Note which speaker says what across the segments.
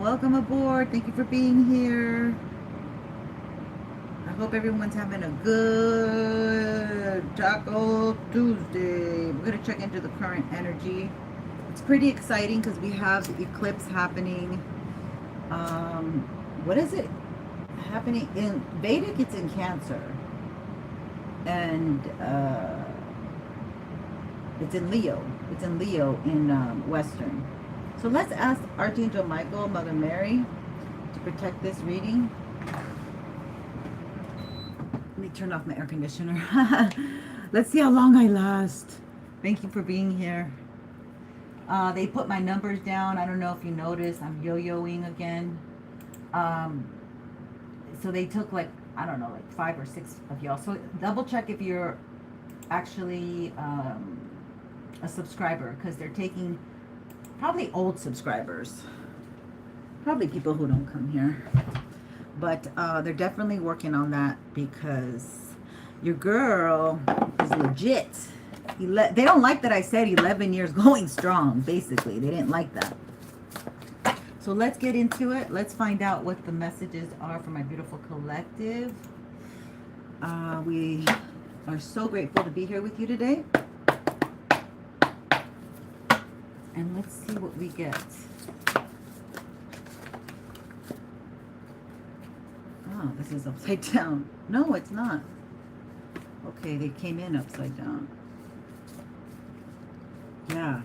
Speaker 1: Welcome aboard. Thank you for being here. I hope everyone's having a good Taco Tuesday. We're going to check into the current energy. It's pretty exciting because we have the eclipse happening. What is it happening? In Vedic, it's in Cancer. And it's in Leo. It's in Leo in Western. So let's ask Archangel Michael, Mother Mary, to protect this reading. Let me turn off my air conditioner. Let's see how long I last. Thank you for being here. They put my numbers down. I don't know if you noticed. I'm yo-yoing again. So they took like, I don't know, like 5 or 6 of y'all. So double check if you're actually a subscriber, because they're taking probably old subscribers, probably people who don't come here, but they're definitely working on that because your girl is legit. They don't like that I said 11 years going strong. Basically, they didn't like that. So let's get into it. Let's find out what the messages are for my beautiful collective. We are so grateful to be here with you today. And let's see what we get. Oh, this is upside down. No, it's not. Okay, they came in upside down. Yeah.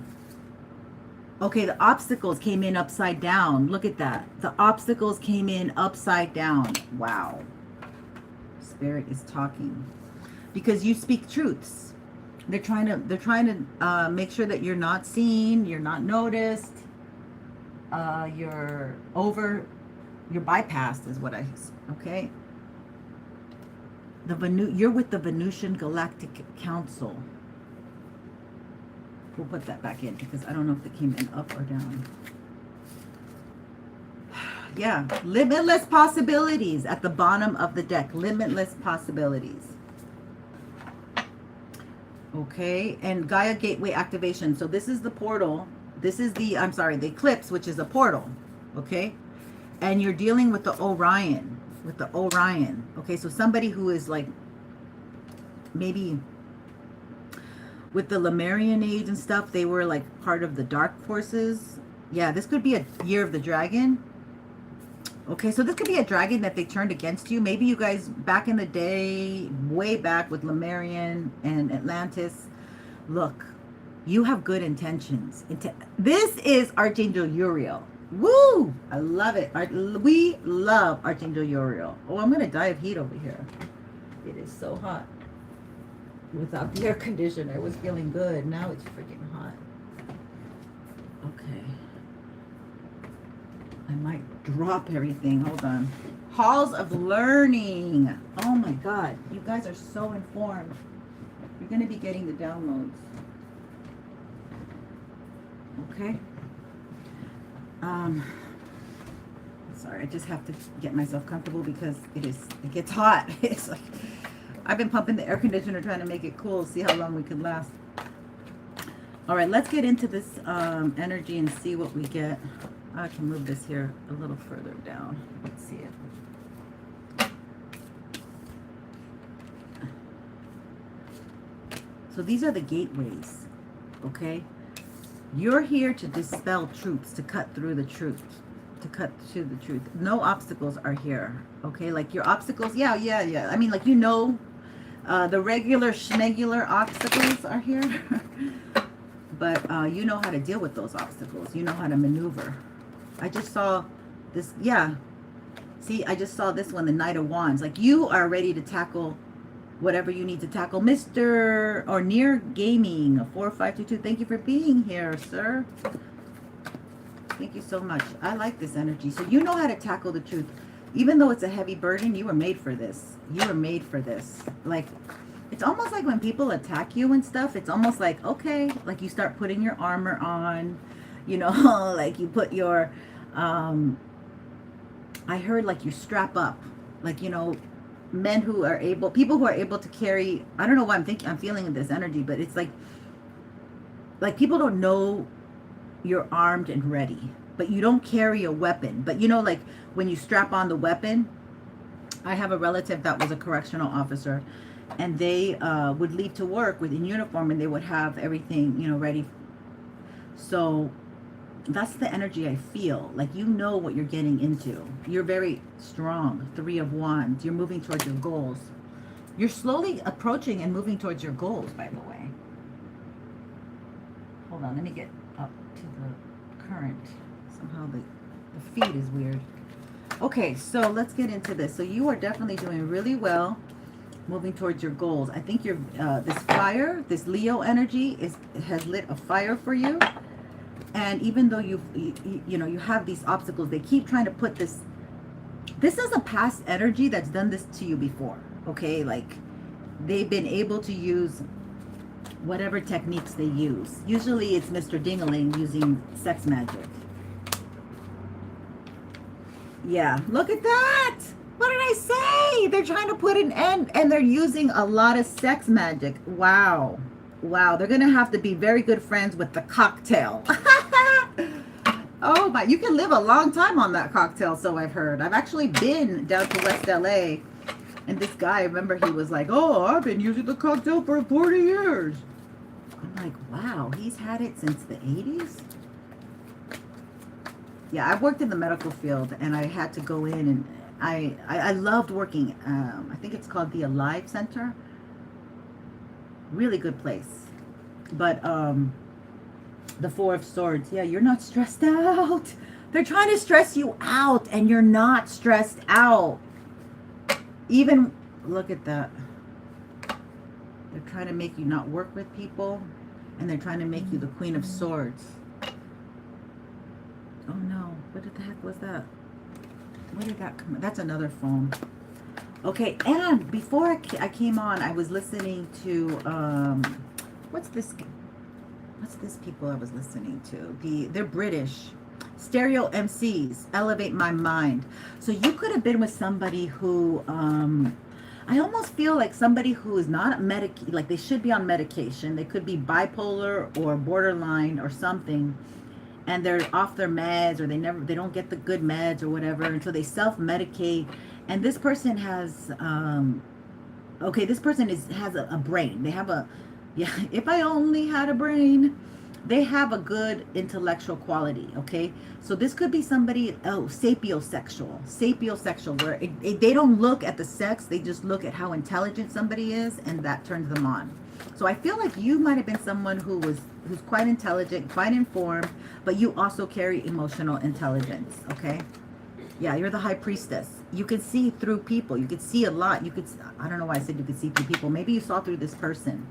Speaker 1: Okay, the obstacles came in upside down. Look at that. The obstacles came in upside down. Wow. Spirit is talking. Because you speak truths. They're trying to make sure that you're not seen, you're not noticed, you're bypassed is what okay? You're with the Venusian Galactic Council. We'll put that back in because I don't know if it came in up or down. Yeah, limitless possibilities at the bottom of the deck. Limitless possibilities. Okay, and Gaia Gateway activation. So this is the portal. This is the, the eclipse, which is a portal. Okay, and you're dealing with the Orion. Okay, so somebody who is like maybe with the Lemurian age and stuff, they were like part of the dark forces. Yeah, this could be a year of the dragon. Okay, so this could be a dragon that they turned against you. Maybe you guys back in the day, way back with Lemurian and Atlantis. Look, you have good intentions. This is Archangel Uriel. Woo! I love it. We love Archangel Uriel. Oh, I'm going to die of heat over here. It is so hot. Without the air conditioner, I was feeling good. Now it's freaking hot. Okay. I might drop everything. Hold on. Halls of learning. Oh my God. You guys are so informed. You're going to be getting the downloads. Okay. Sorry, I just have to get myself comfortable because it gets hot. It's like, I've been pumping the air conditioner trying to make it cool. See how long we can last. All right, let's get into this energy and see what we get. I can move this here a little further down. Let's see it. So these are the gateways, okay? You're here to dispel truths, to cut through the truth, No obstacles are here, okay? Like your obstacles, yeah. I mean, like, the regular schmegular obstacles are here. But you know how to deal with those obstacles. You know how to maneuver. I just saw this, yeah. See, I just saw this one, the Knight of Wands. Like, you are ready to tackle whatever you need to tackle. Mr. or Near Gaming, 4522. Thank you for being here, sir. Thank you so much. I like this energy. So you know how to tackle the truth. Even though it's a heavy burden, you were made for this. You were made for this. Like, it's almost like when people attack you and stuff, it's almost like, okay, like you start putting your armor on, you know, like you put your, I heard like you strap up, like, you know, people who are able to carry, I don't know why I'm feeling this energy, but it's like people don't know you're armed and ready. but you don't carry a weapon. But you know, like when you strap on the weapon, I have a relative that was a correctional officer, and they would leave to work with in uniform, and they would have everything, you know, ready. So that's the energy I feel. Like, you know what you're getting into. You're very strong. 3 of Wands. You're moving towards your goals. You're slowly approaching and moving towards your goals, by the way. Hold on, let me get up to the current. Somehow the feed is weird. Okay, so let's get into this. So you are definitely doing really well, moving towards your goals. I think you're this fire, this Leo energy has lit a fire for you. And even though you know you have these obstacles, they keep trying to put this is a past energy that's done this to you before. Okay, like they've been able to use whatever techniques they use. Usually it's Mr. Ding-a-ling using sex magic. Yeah, look at that. What did I say? They're trying to put an end, and they're using a lot of sex magic. Wow. Wow, they're going to have to be very good friends with the cocktail. Oh my, you can live a long time on that cocktail, so I've heard. I've actually been down to West LA, and this guy, remember, he was like, oh, I've been using the cocktail for 40 years. I'm like, wow, he's had it since the 80s? Yeah, I've worked in the medical field, and I had to go in, and I loved working, I think it's called the Alive Center. Really good place. But the 4 of Swords, yeah, you're not stressed out. They're trying to stress you out, and you're not stressed out. Even, look at that. They're trying to make you not work with people, and they're trying to make you the Queen of Swords. Oh no, what the heck was that? Where did that come? That's another phone. Okay, and before I came on, I was listening to, what's this people I was listening to? They're British. Stereo MCs, Elevate My Mind. So you could have been with somebody who, I almost feel like somebody who is not like they should be on medication. They could be bipolar or borderline or something. And they're off their meds, or they don't get the good meds or whatever, until they self-medicate. And this person has, okay, this person has a brain. They have yeah, if I only had a brain. They have a good intellectual quality, okay? So this could be somebody, sapiosexual, where they don't look at the sex, they just look at how intelligent somebody is, and that turns them on. So I feel like you might have been someone who's quite intelligent, quite informed, but you also carry emotional intelligence, okay? Yeah, you're the High Priestess. You can see through people. You could see a lot. I don't know why I said you could see through people. Maybe you saw through this person,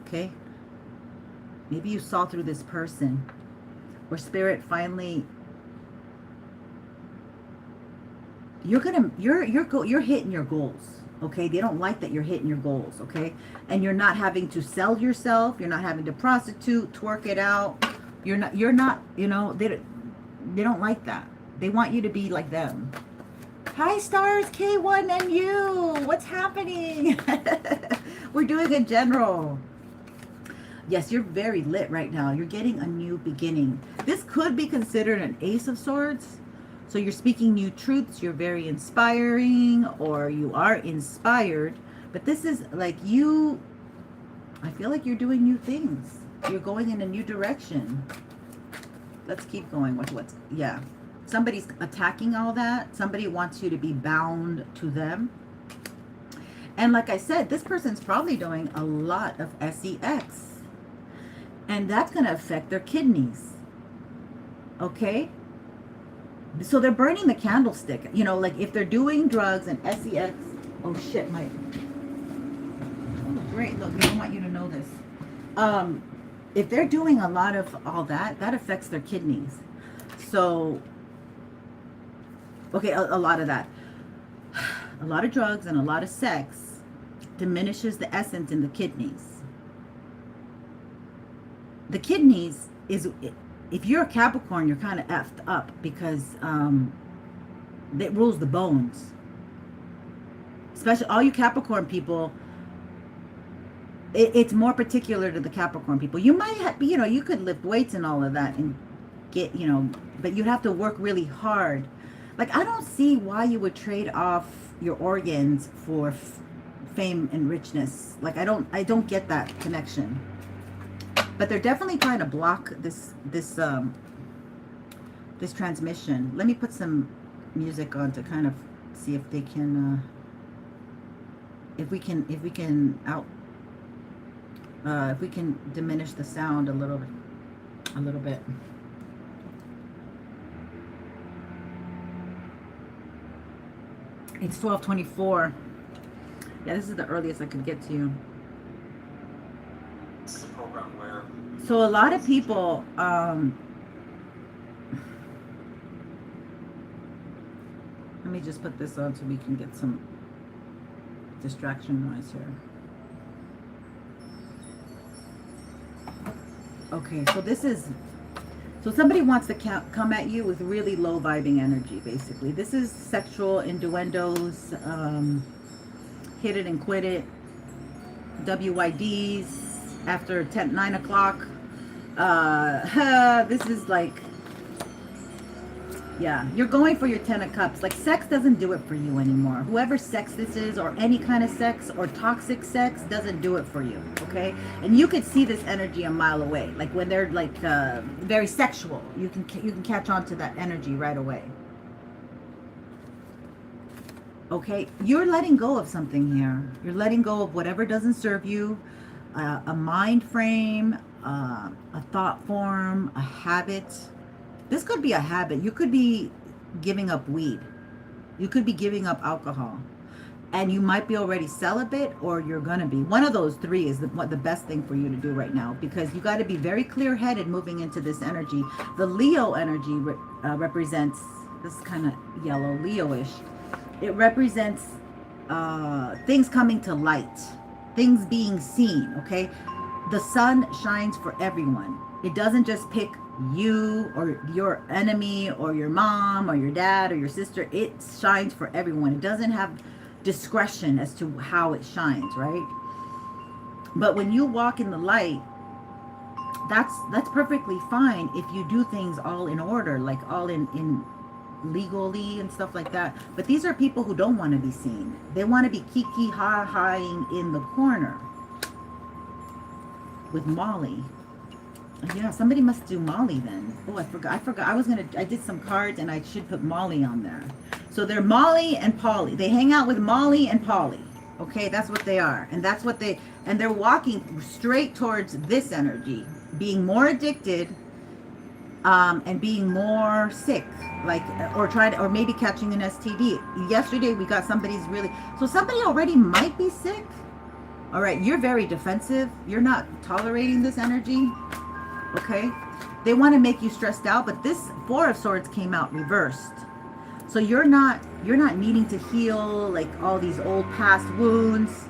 Speaker 1: okay? Maybe you saw through this person, or Spirit finally, you're hitting your goals, okay? They don't like that you're hitting your goals, okay? And you're not having to sell yourself. You're not having to prostitute, twerk it out. You're not, you know, they don't like that. They want you to be like them. Hi, stars, K1 and you. What's happening? We're doing a general. Yes, you're very lit right now. You're getting a new beginning. This could be considered an Ace of Swords. So you're speaking new truths. You're very inspiring, or you are inspired. But this is like I feel like you're doing new things. You're going in a new direction. Let's keep going with yeah. Somebody's attacking all that. Somebody wants you to be bound to them. And like I said, this person's probably doing a lot of sex. And that's going to affect their kidneys. Okay? So they're burning the candlestick. You know, like if they're doing drugs and sex. Oh shit, oh, great. Look, I don't want you to know this. If they're doing a lot of all that, that affects their kidneys. So, okay, a lot of that. A lot of drugs and a lot of sex diminishes the essence in the kidneys. The kidneys is, if you're a Capricorn, you're kind of effed up, because it rules the bones. Especially all you Capricorn people, it's more particular to the Capricorn people. You might have, you know, you could lift weights and all of that, and get, you know, but you have to work really hard. Like, I don't see why you would trade off your organs for fame and richness. Like, I don't get that connection. But they're definitely trying to block this transmission. Let me put some music on to kind of see if they can if we can diminish the sound a little bit. It's 12:24. Yeah, this is the earliest I could get to you.
Speaker 2: This is a program where...
Speaker 1: So a lot of people, let me just put this on so we can get some distraction noise here. Okay, so this is, so somebody wants to come at you with really low vibing energy, basically. This is sexual innuendos, hit it and quit it, WYDs after 9 o'clock. This is like, yeah, you're going for your 10 of cups. Like, sex doesn't do it for you anymore. Whoever sex this is, or any kind of sex, or toxic sex, doesn't do it for you, okay? And you could see this energy a mile away. Like, when they're like very sexual, you can catch on to that energy right away. Okay, you're letting go of something here. You're letting go of whatever doesn't serve you, a mind frame, a thought form, a habit. This could be a habit. You could be giving up weed. You could be giving up alcohol. And you might be already celibate, or you're going to be. One of those three is the best thing for you to do right now, because you got to be very clear-headed moving into this energy. The Leo energy represents, this is kind of yellow, Leo-ish. It represents things coming to light, things being seen, okay? The sun shines for everyone. It doesn't just pick you or your enemy or your mom or your dad or your sister. It shines for everyone. It doesn't have discretion as to how it shines, right? But when you walk in the light, that's perfectly fine if you do things all in order, like all in legally and stuff like that. But these are people who don't want to be seen. They want to be kiki ha-haing in the corner with Molly. Yeah, somebody must do Molly then. Oh, I forgot. I did some cards and I should put Molly on there. So they're Molly and Polly. They hang out with Molly and Polly. Okay, that's what they are. And that's what and they're walking straight towards this energy, being more addicted, and being more sick, like, or maybe catching an STD. Yesterday we got somebody's so somebody already might be sick. All right, you're very defensive. You're not tolerating this energy. Okay, they want to make you stressed out, but this Four of Swords came out reversed. So you're not needing to heal like all these old past wounds.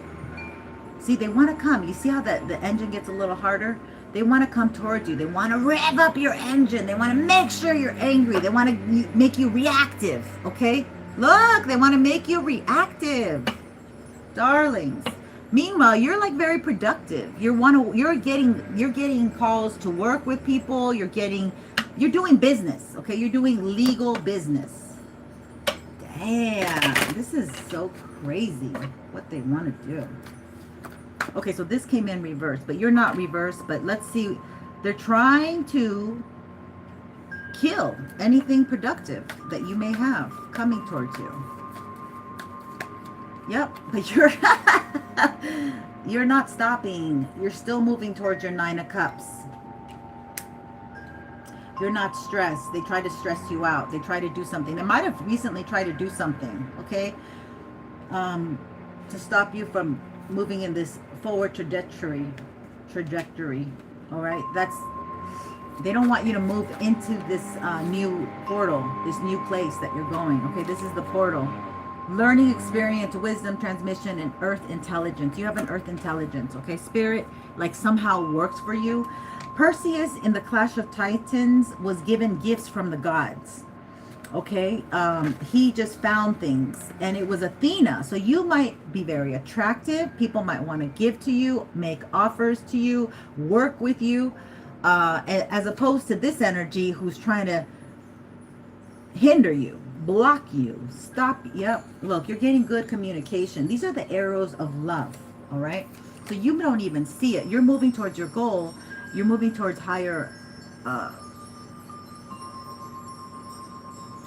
Speaker 1: See, they want to come. You see how the engine gets a little harder? They want to come towards you. They want to rev up your engine. They want to make sure you're angry. They want to make you reactive. Okay, look, they want to make you reactive, darlings. Meanwhile, you're like very productive. You're getting calls to work with people. You're doing business. Okay, you're doing legal business. Damn, this is so crazy what they want to do. Okay, so this came in reverse, but you're not reversed. But let's see, they're trying to kill anything productive that you may have coming towards you. Yep, but you're not stopping. You're still moving towards your 9 of Cups. You're not stressed. They try to stress you out. They try to do something. They might have recently tried to do something, okay, to stop you from moving in this forward trajectory. All right, they don't want you to move into this new portal, this new place that you're going. Okay, this is the portal. Learning, experience, wisdom, transmission, and earth intelligence. You have an earth intelligence, okay? Spirit, like, somehow works for you. Perseus in the Clash of Titans was given gifts from the gods, okay? He just found things, and it was Athena. So you might be very attractive. People might want to give to you, make offers to you, work with you. as opposed to this energy who's trying to hinder you, block you, stop. Yep, look, you're getting good communication. These are the arrows of love. All right, so you don't even see it. You're moving towards your goal. You're moving towards higher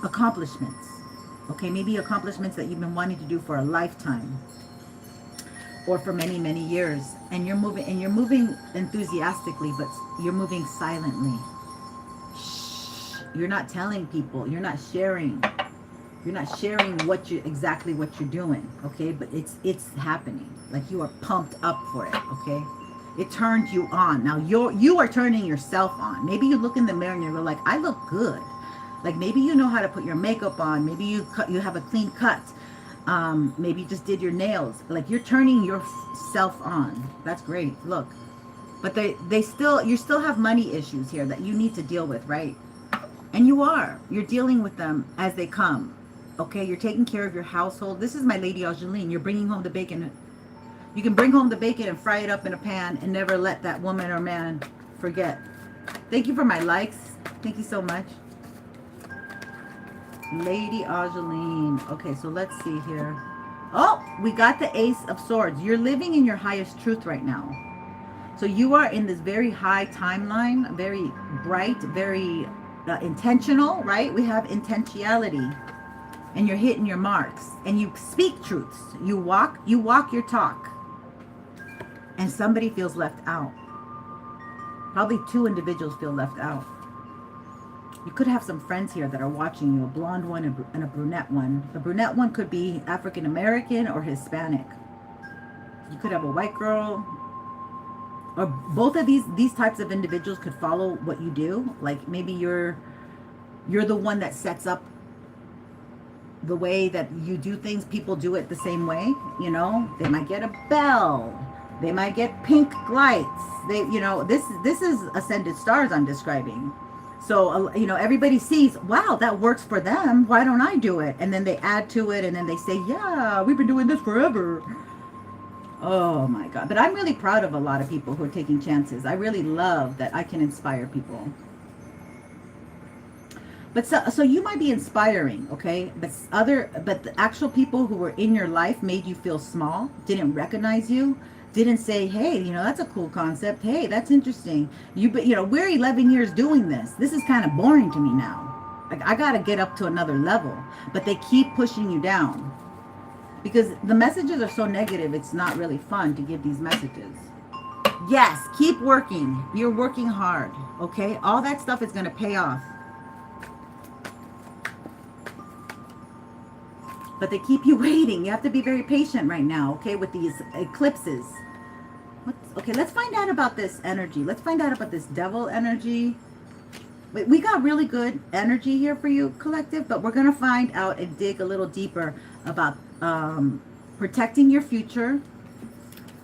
Speaker 1: accomplishments. Okay, maybe accomplishments that you've been wanting to do for a lifetime or for many, many years. And you're moving enthusiastically, but you're moving silently. Shh. You're not telling people. You're not sharing. You're not sharing exactly what you're doing. Okay, but it's happening. Like, you are pumped up for it. Okay, it turned you on. Now you are turning yourself on. Maybe you look in the mirror and you're like, I look good. Like, maybe you know how to put your makeup on. Maybe you have a clean cut. Maybe you just did your nails. Like, you're turning yourself on. That's great. Look, but you still have money issues here that you need to deal with, right? And you're dealing with them as they come. Okay, you're taking care of your household. This is my lady Angeline. You're bringing home the bacon. You can bring home the bacon and fry it up in a pan and never let that woman or man forget. Thank you for my likes. Thank you so much. Lady Angeline. Okay, so let's see here. Oh, we got the Ace of Swords. You're living in your highest truth right now. So you are in this very high timeline, very bright, very intentional, right? We have intentionality. And you're hitting your marks. And you speak truths. You walk your talk. And somebody feels left out. Probably 2 individuals feel left out. You could have some friends here that are watching you, a blonde one and a brunette one. The brunette one could be African American or Hispanic. You could have a white girl. Or both of these types of individuals could follow what you do. Like, maybe you're the one that sets up the way that you do things. People do it the same way, you know. They might get a bell. They might get pink lights. This is Ascended Stars I'm describing. So, you know, everybody sees, wow, that works for them. Why don't I do it? And then they add to it, and then they say, yeah, we've been doing this forever. Oh, my God. But I'm really proud of a lot of people who are taking chances. I really love that I can inspire people. But so you might be inspiring, okay? But the actual people who were in your life made you feel small, didn't recognize you, didn't say, hey, you know, that's a cool concept. Hey, that's interesting. You know, we're 11 years doing this. This is kind of boring to me now. Like, I got to get up to another level. But they keep pushing you down. Because the messages are so negative, it's not really fun to give these messages. Yes, keep working. You're working hard, okay? All that stuff is going to pay off. But they keep you waiting. You have to be very patient right now, okay, with these eclipses. Okay, let's find out about this energy. Let's find out about this devil energy. We got really good energy here for you, collective, but we're going to find out and dig a little deeper about protecting your future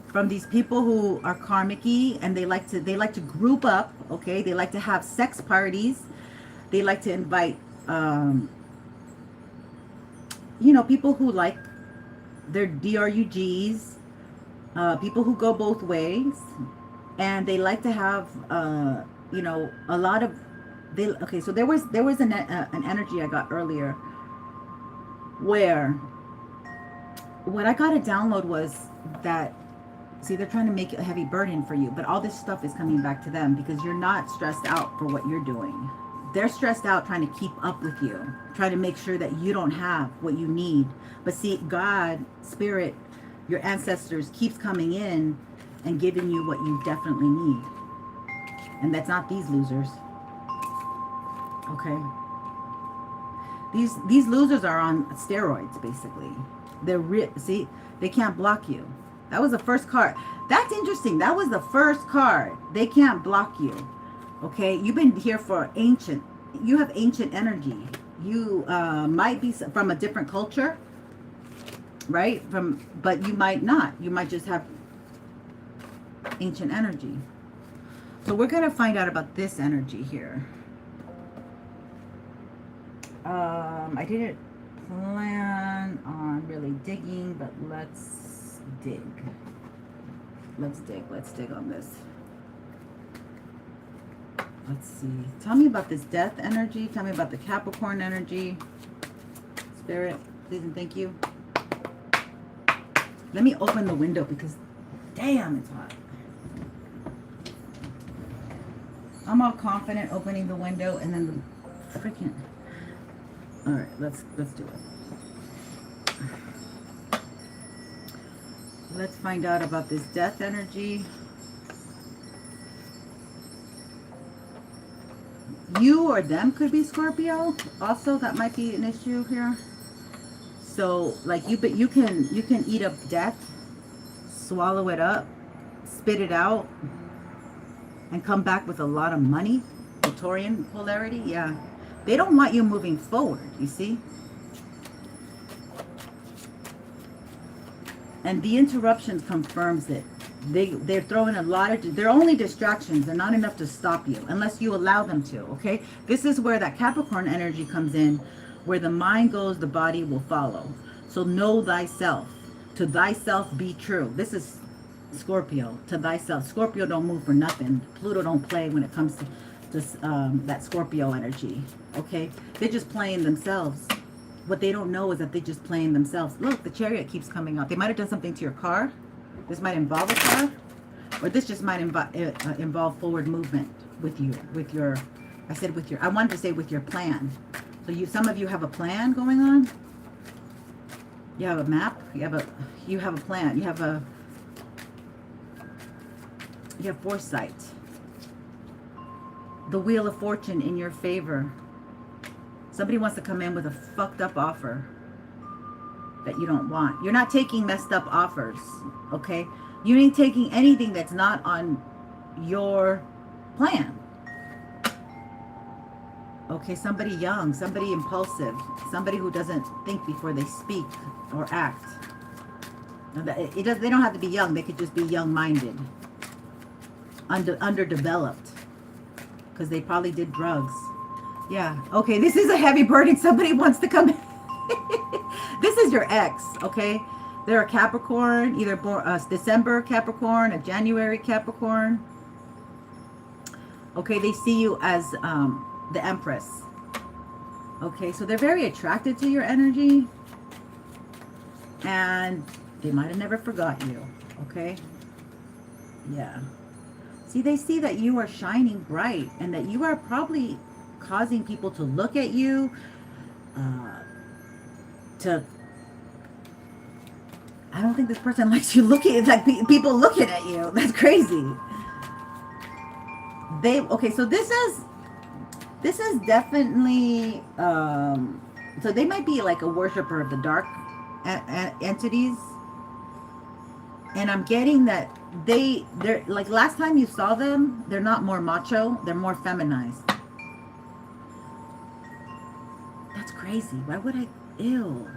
Speaker 1: from these people who are karmic-y, and they like to group up, okay? They like to have sex parties. They like to invite you know, people who like their DRUGs, people who go both ways, and they like to have, you know, a lot of, okay, so there was an energy I got earlier where what I got to download was that, see, they're trying to make it a heavy burden for you, but all this stuff is coming back to them because you're not stressed out for what you're doing. They're stressed out trying to keep up with you, trying to make sure that you don't have what you need. But see, God, Spirit, your ancestors keeps coming in and giving you what you definitely need. And that's not these losers. Okay. These losers are on steroids, basically. See, they can't block you. That was the first card. That's interesting. That was the first card. They can't block you. Okay, you've been here for ancient. You have ancient energy. You might be from a different culture, right? But you might not. You might just have ancient energy. So we're gonna find out about this energy here. I didn't plan on really digging, but let's dig. Let's dig on this. Let's see. Tell me about this death energy. Tell me about the Capricorn energy. Spirit, please and thank you. Let me open the window because, damn, it's hot. I'm all confident opening the window and then the freaking... All right, let's do it. Let's find out about this death energy. You or them could be Scorpio. Also, that might be an issue here. So, like but you can eat up death, swallow it up, spit it out, and come back with a lot of money. Victorian polarity, yeah. They don't want you moving forward, you see? And the interruptions confirms it. They're throwing a lot of, they're only distractions. They're not enough to stop you unless you allow them to, okay? This is where that Capricorn energy comes in, where the mind goes, the body will follow. So know thyself. To thyself be true. This is Scorpio, to thyself. Scorpio don't move for nothing. Pluto don't play when it comes to that Scorpio energy, okay? They're just playing themselves. What they don't know is that they're just playing themselves. Look, the Chariot keeps coming out. They might have done something to your car. This might involve a car, or this just might involve forward movement with you, with your, I wanted to say with your plan. So some of you have a plan going on. You have a map. You have a plan. You have foresight. The Wheel of Fortune in your favor. Somebody wants to come in with a fucked up offer that you don't want. You're not taking messed up offers, okay? You ain't taking anything that's not on your plan. Okay, somebody young, somebody impulsive, somebody who doesn't think before they speak or act. They don't have to be young. They could just be young-minded, underdeveloped, because they probably did drugs. Yeah. Okay, this is a heavy burden. Somebody wants to come in. This is your ex, okay? They're a Capricorn, either born December Capricorn, a January Capricorn. Okay, they see you as the Empress. Okay, so they're very attracted to your energy. And they might have never forgot you, okay? Yeah. See, they see that you are shining bright and that you are probably causing people to look at you, I don't think this person likes you looking, like people looking at you. That's crazy. Okay, so this is definitely, so they might be like a worshiper of the dark entities. And I'm getting that they're like, last time you saw them, they're not more macho, they're more feminized. That's crazy. Why would I? Ew.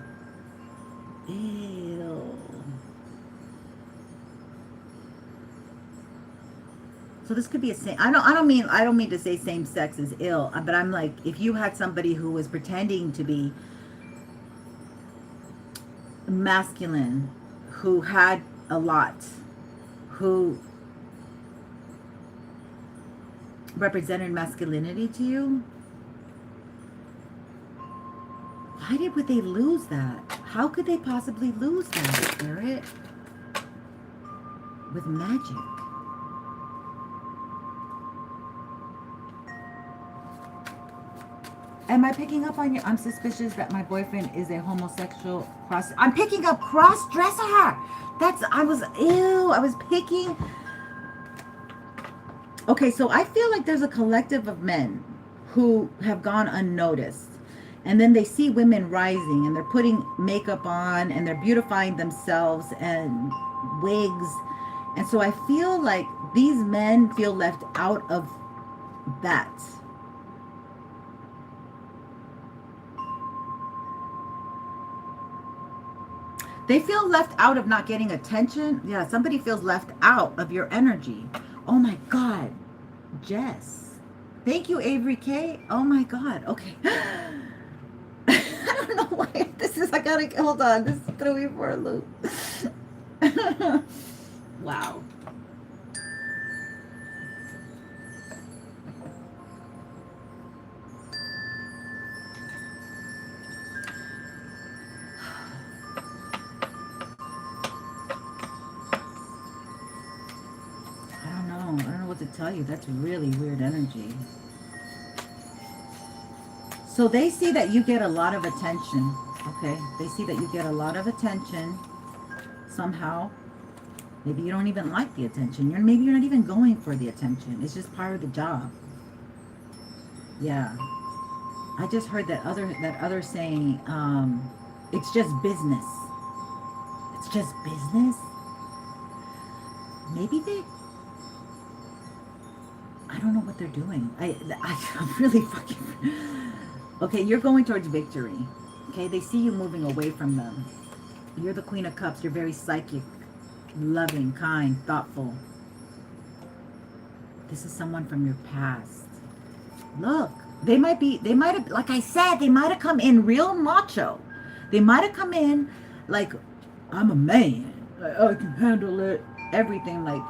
Speaker 1: So this could be a same. I don't mean to say same sex is ill, but I'm like, if you had somebody who was pretending to be masculine, who had a lot, who represented masculinity to you, why would they lose that? How could they possibly lose that, Spirit? With magic. Am I picking up on you? I'm suspicious that my boyfriend is a homosexual cross. I'm picking up cross-dresser. I was picking. Okay, so I feel like there's a collective of men who have gone unnoticed. And then they see women rising and they're putting makeup on and they're beautifying themselves and wigs. And so I feel like these men feel left out of that. They feel left out of not getting attention. Yeah, somebody feels left out of your energy. Oh my God. Jess. Thank you, Avery K. Oh my God. Okay. I don't know why this is, hold on. This is throwing me for a loop. Wow. tell you, that's really weird energy. So they see that you get a lot of attention, okay? They see that you get a lot of attention somehow. Maybe you don't even like the attention. Maybe you're not even going for the attention. It's just part of the job. Yeah. I just heard that other saying, it's just business. It's just business? Maybe I don't know what they're doing. I'm really fucking... Okay, you're going towards victory. Okay, they see you moving away from them. You're the Queen of Cups. You're very psychic, loving, kind, thoughtful. This is someone from your past. Look, they might have, like I said, they might have come in real macho. They might have come in like, I'm a man. I can handle it. Everything like,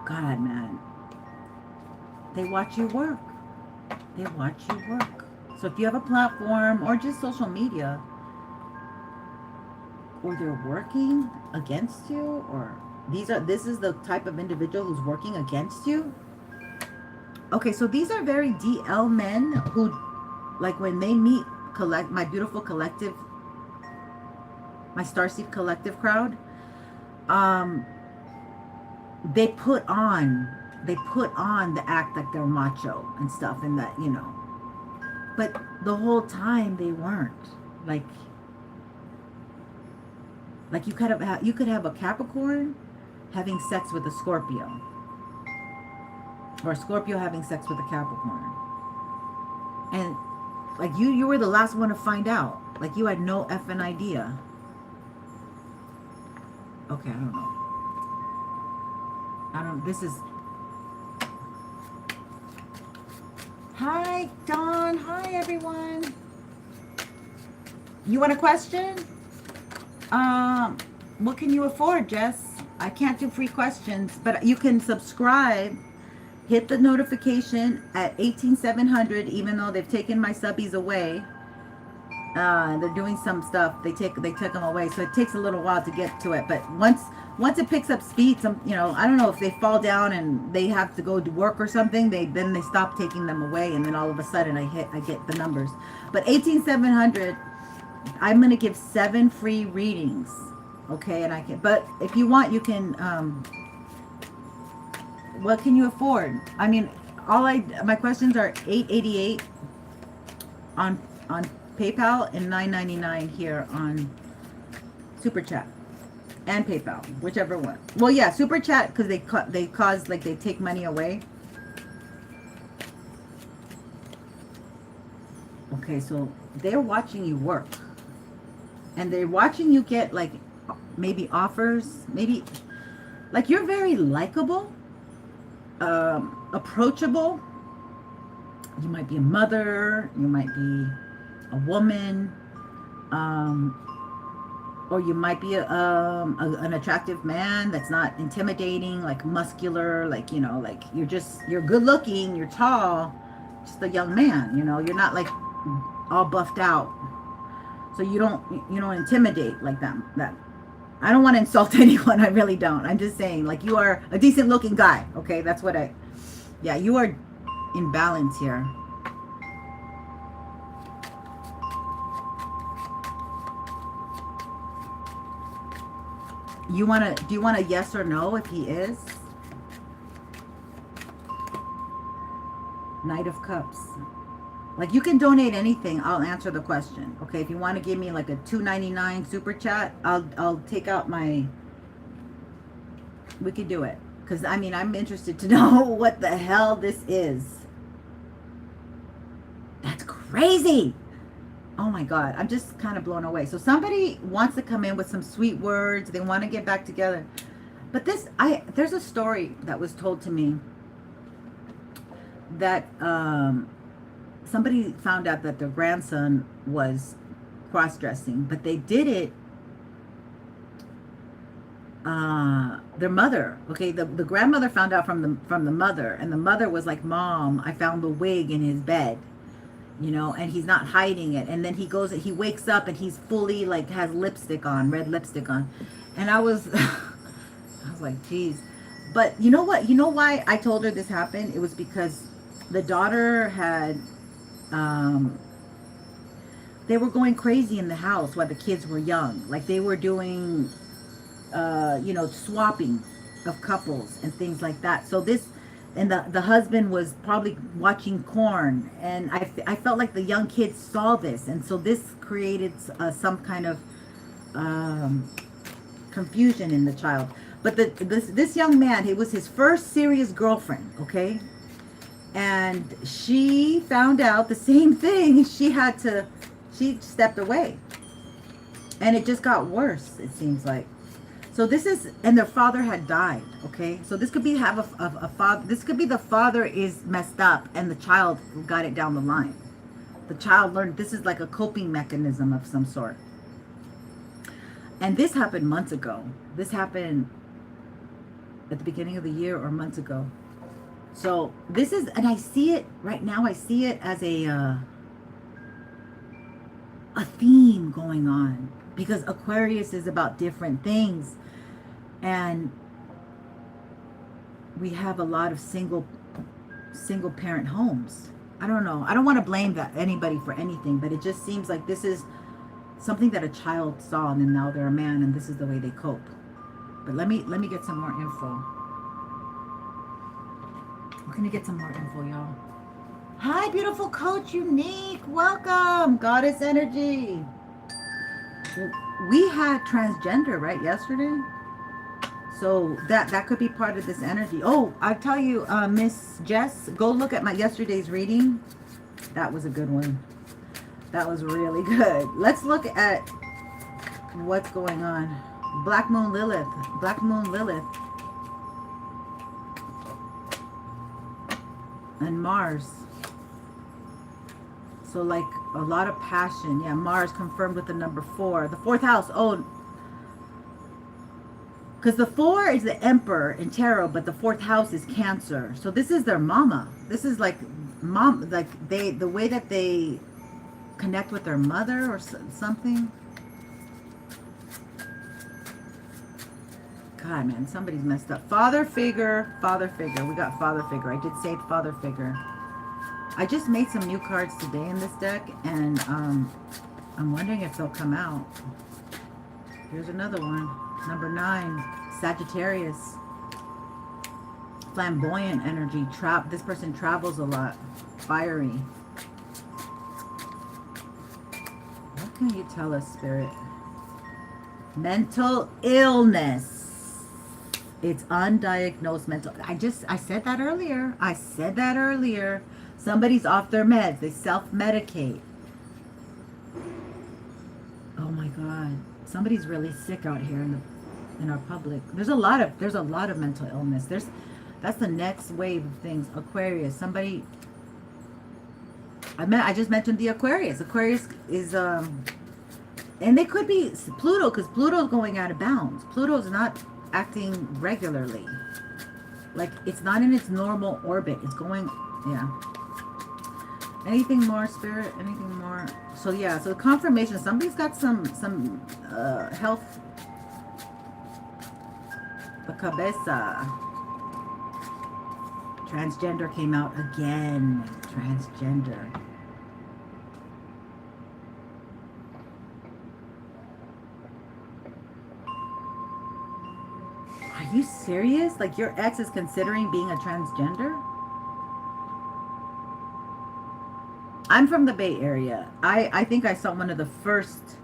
Speaker 1: God, man. They watch you work. They watch you work. So if you have a platform or just social media, or they're working against you, or this is the type of individual who's working against you. Okay, so these are very DL men who, like when they meet my beautiful collective, my Starseed collective crowd, they put on the act that they're macho and stuff, and that, you know, but the whole time they weren't. Like you could have a Capricorn having sex with a Scorpio, or a Scorpio having sex with a Capricorn, and like you were the last one to find out. Like you had no effing idea. Okay, this is... Hi, Dawn. Hi, everyone. You want a question? What can you afford, Jess? I can't do free questions, but you can subscribe. Hit the notification at 18700, even though they've taken my subbies away. They're doing some stuff. They took them away, so it takes a little while to get to it. But once it picks up speed, you know, I don't know if they fall down and they have to go to work or something. Then they stop taking them away, and then all of a sudden I get the numbers. But 18700, I'm gonna give 7 free readings, okay? And I can. But if you want, you can. What can you afford? I mean, my questions are $8.88 on PayPal and $9.99 here on Super Chat and PayPal, whichever one. Well, yeah, Super Chat, because they take money away. Okay, so they're watching you work, and they're watching you get like maybe offers, maybe like you're very likable, approachable. You might be a mother, you might be a woman, or you might be an attractive man that's not intimidating, like muscular, like, you know, like you're good looking, you're tall, just a young man, you know, you're not like all buffed out, so you don't intimidate like that. I don't want to insult anyone, I really don't. I'm just saying, like, you are a decent looking guy, okay? That's what yeah, you are in balance here. Do you want a yes or no if he is? Knight of Cups. Like, you can donate anything. I'll answer the question. Okay, if you want to give me like a $2.99 super chat, I'll take out my... We could do it. Because, I mean, I'm interested to know what the hell this is. That's crazy. Oh my God, I'm just kind of blown away. So somebody wants to come in with some sweet words. They want to get back together. But there's a story that was told to me that somebody found out that their grandson was cross-dressing, but they did it, their mother, okay, the grandmother found out from the mother, and the mother was like, Mom, I found the wig in his bed. You know, and he's not hiding it. And then he wakes up and he's fully like has lipstick on, red lipstick on. And I was, I was like, geez. But you know what? You know why I told her this happened? It was because the daughter had, they were going crazy in the house while the kids were young. Like they were doing, you know, swapping of couples and things like that. So this, and the husband was probably watching porn. And I felt like the young kids saw this. And so this created some kind of confusion in the child. But this young man, it was his first serious girlfriend, okay? And she found out the same thing. She stepped away. And it just got worse, it seems like. So this is, and their father had died, okay? So this could be a father, this could be the father is messed up and the child got it down the line. The child learned, this is like a coping mechanism of some sort. And this happened months ago. This happened at the beginning of the year or months ago. So this is, and I see it right now, I see it as a theme going on, because Aquarius is about different things. And we have a lot of single parent homes. I don't know. I don't want to blame anybody for anything, but it just seems like this is something that a child saw, and then now they're a man, and this is the way they cope. But let me get some more info. We're gonna get some more info, y'all. Hi, beautiful coach, Unique. Welcome, goddess energy. We had transgender, right, yesterday? So that could be part of this energy. Oh, I tell you, Miss Jess, go look at my yesterday's reading. That was a good one. That was really good. Let's look at what's going on. Black Moon Lilith. Black Moon Lilith. And Mars. So like a lot of passion. Yeah, Mars confirmed with the number 4. The 4th house. Oh, because the 4 is the Emperor in tarot, but the 4th house is Cancer. So this is their mama. This is like mom, like the way that they connect with their mother or something. God, man, somebody's messed up. Father figure, father figure. We got father figure. I did say father figure. I just made some new cards today in this deck, and I'm wondering if they'll come out. Here's another one. Number 9, Sagittarius. Flamboyant energy. This person travels a lot. Fiery. What can you tell us, Spirit? Mental illness. It's undiagnosed mental. I said that earlier. I said that earlier. Somebody's off their meds. They self-medicate. Oh my God. Somebody's really sick out here in our public. There's a lot of mental illness. That's the next wave of things. Aquarius. Somebody. I just mentioned the Aquarius. Aquarius is and they could be Pluto, because Pluto's going out of bounds. Pluto's not acting regularly. Like it's not in its normal orbit. It's going, yeah. Anything more, Spirit? Anything more? So yeah, so confirmation. Somebody's got some health. The cabeza. Transgender came out again. Transgender. Are you serious? Like your ex is considering being a transgender? I'm from the Bay Area. I think I saw one of the first,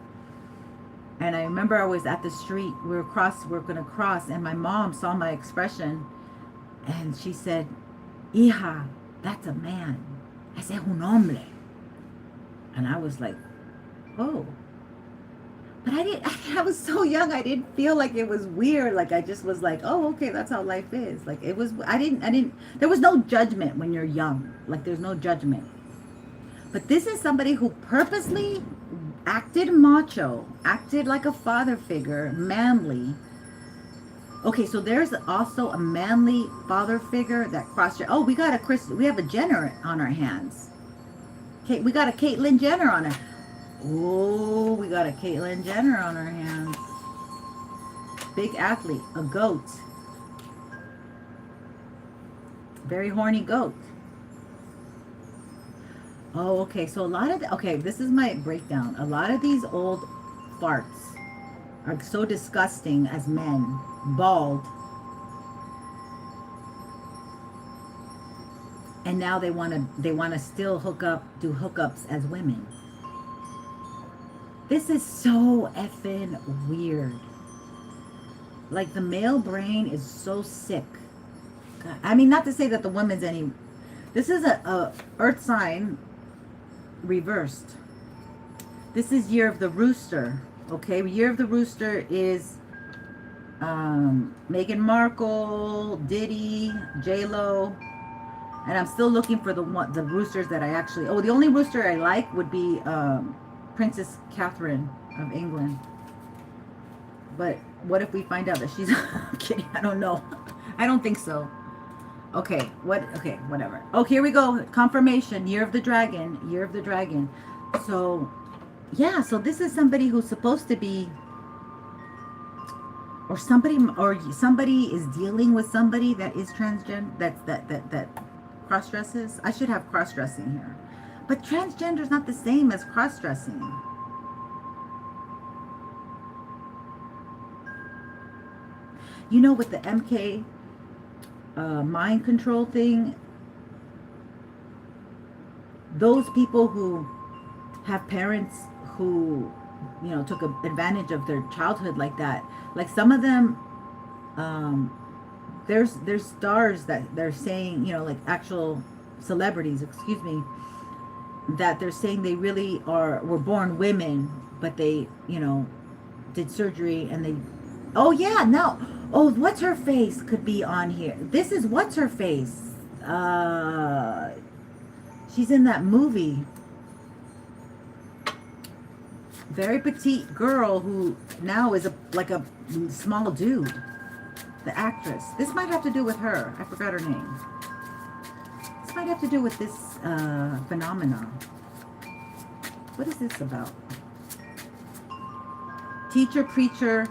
Speaker 1: and I remember I was at the street. We were going to cross, and my mom saw my expression, and she said, "Hija, that's a man. Ese es un hombre." And I was like, "Oh." But I was so young, I didn't feel like it was weird. Like I just was like, "Oh, okay, that's how life is." Like it was, I didn't, there was no judgment when you're young. Like there's no judgment. But this is somebody who purposely acted macho, acted like a father figure, manly. Okay, so there's also a manly father figure that crossed your, oh, we have a Jenner on our hands. Okay, we got a Caitlyn Jenner on her. Oh, we got a Caitlyn Jenner on our hands. Big athlete, a goat. very horny goat. Oh, okay. So a lot of, okay, this is my breakdown. A lot of these old farts are so disgusting as men, bald, and now they want to still do hookups as women. This is so effing weird. Like, the male brain is so sick. God, I mean, not to say that the woman's any. This is a earth sign reversed. This is year of the rooster. Okay, year of the rooster is Meghan Markle, Diddy, J-Lo. And I'm still looking for the roosters that I actually... Oh, the only rooster I like would be Princess Catherine of England. But what if we find out that she's... I'm kidding, I don't know. I don't think so. Okay, okay, whatever. Oh, here we go. Confirmation. Year of the Dragon. Year of the Dragon. So, yeah, so this is somebody who's supposed to be... Or somebody is dealing with somebody that is transgender, that cross-dresses. I should have cross-dressing here. But transgender is not the same as cross-dressing. You know, with the MK mind control thing, those people who have parents who, you know, took advantage of their childhood like that, like some of them, there's stars that they're saying, you know, like actual celebrities, excuse me, that they're saying they really were born women, but they, you know, did surgery and they, oh yeah, no, oh, what's her face could be on here. This is what's her face. She's in that movie. Very petite girl who now is like a small dude. The actress. This might have to do with her. I forgot her name. This might have to do with this phenomenon. What is this about? Teacher, preacher,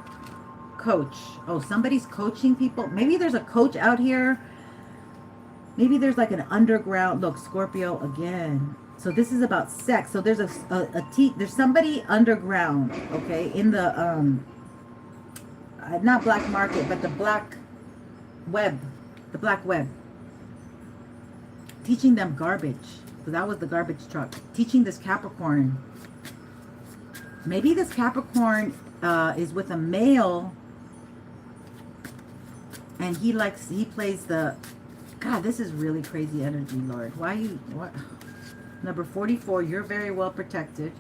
Speaker 1: coach. Oh, somebody's coaching people. Maybe there's a coach out here. Maybe there's like an underground. Look, Scorpio again. So this is about sex. So there's there's somebody underground, okay, in the not black market, but the black web, teaching them garbage. So that was the garbage truck. Teaching this Capricorn. Maybe this Capricorn is with a male, and he plays the. God, this is really crazy energy, Lord. What? Number 44, you're very well protected.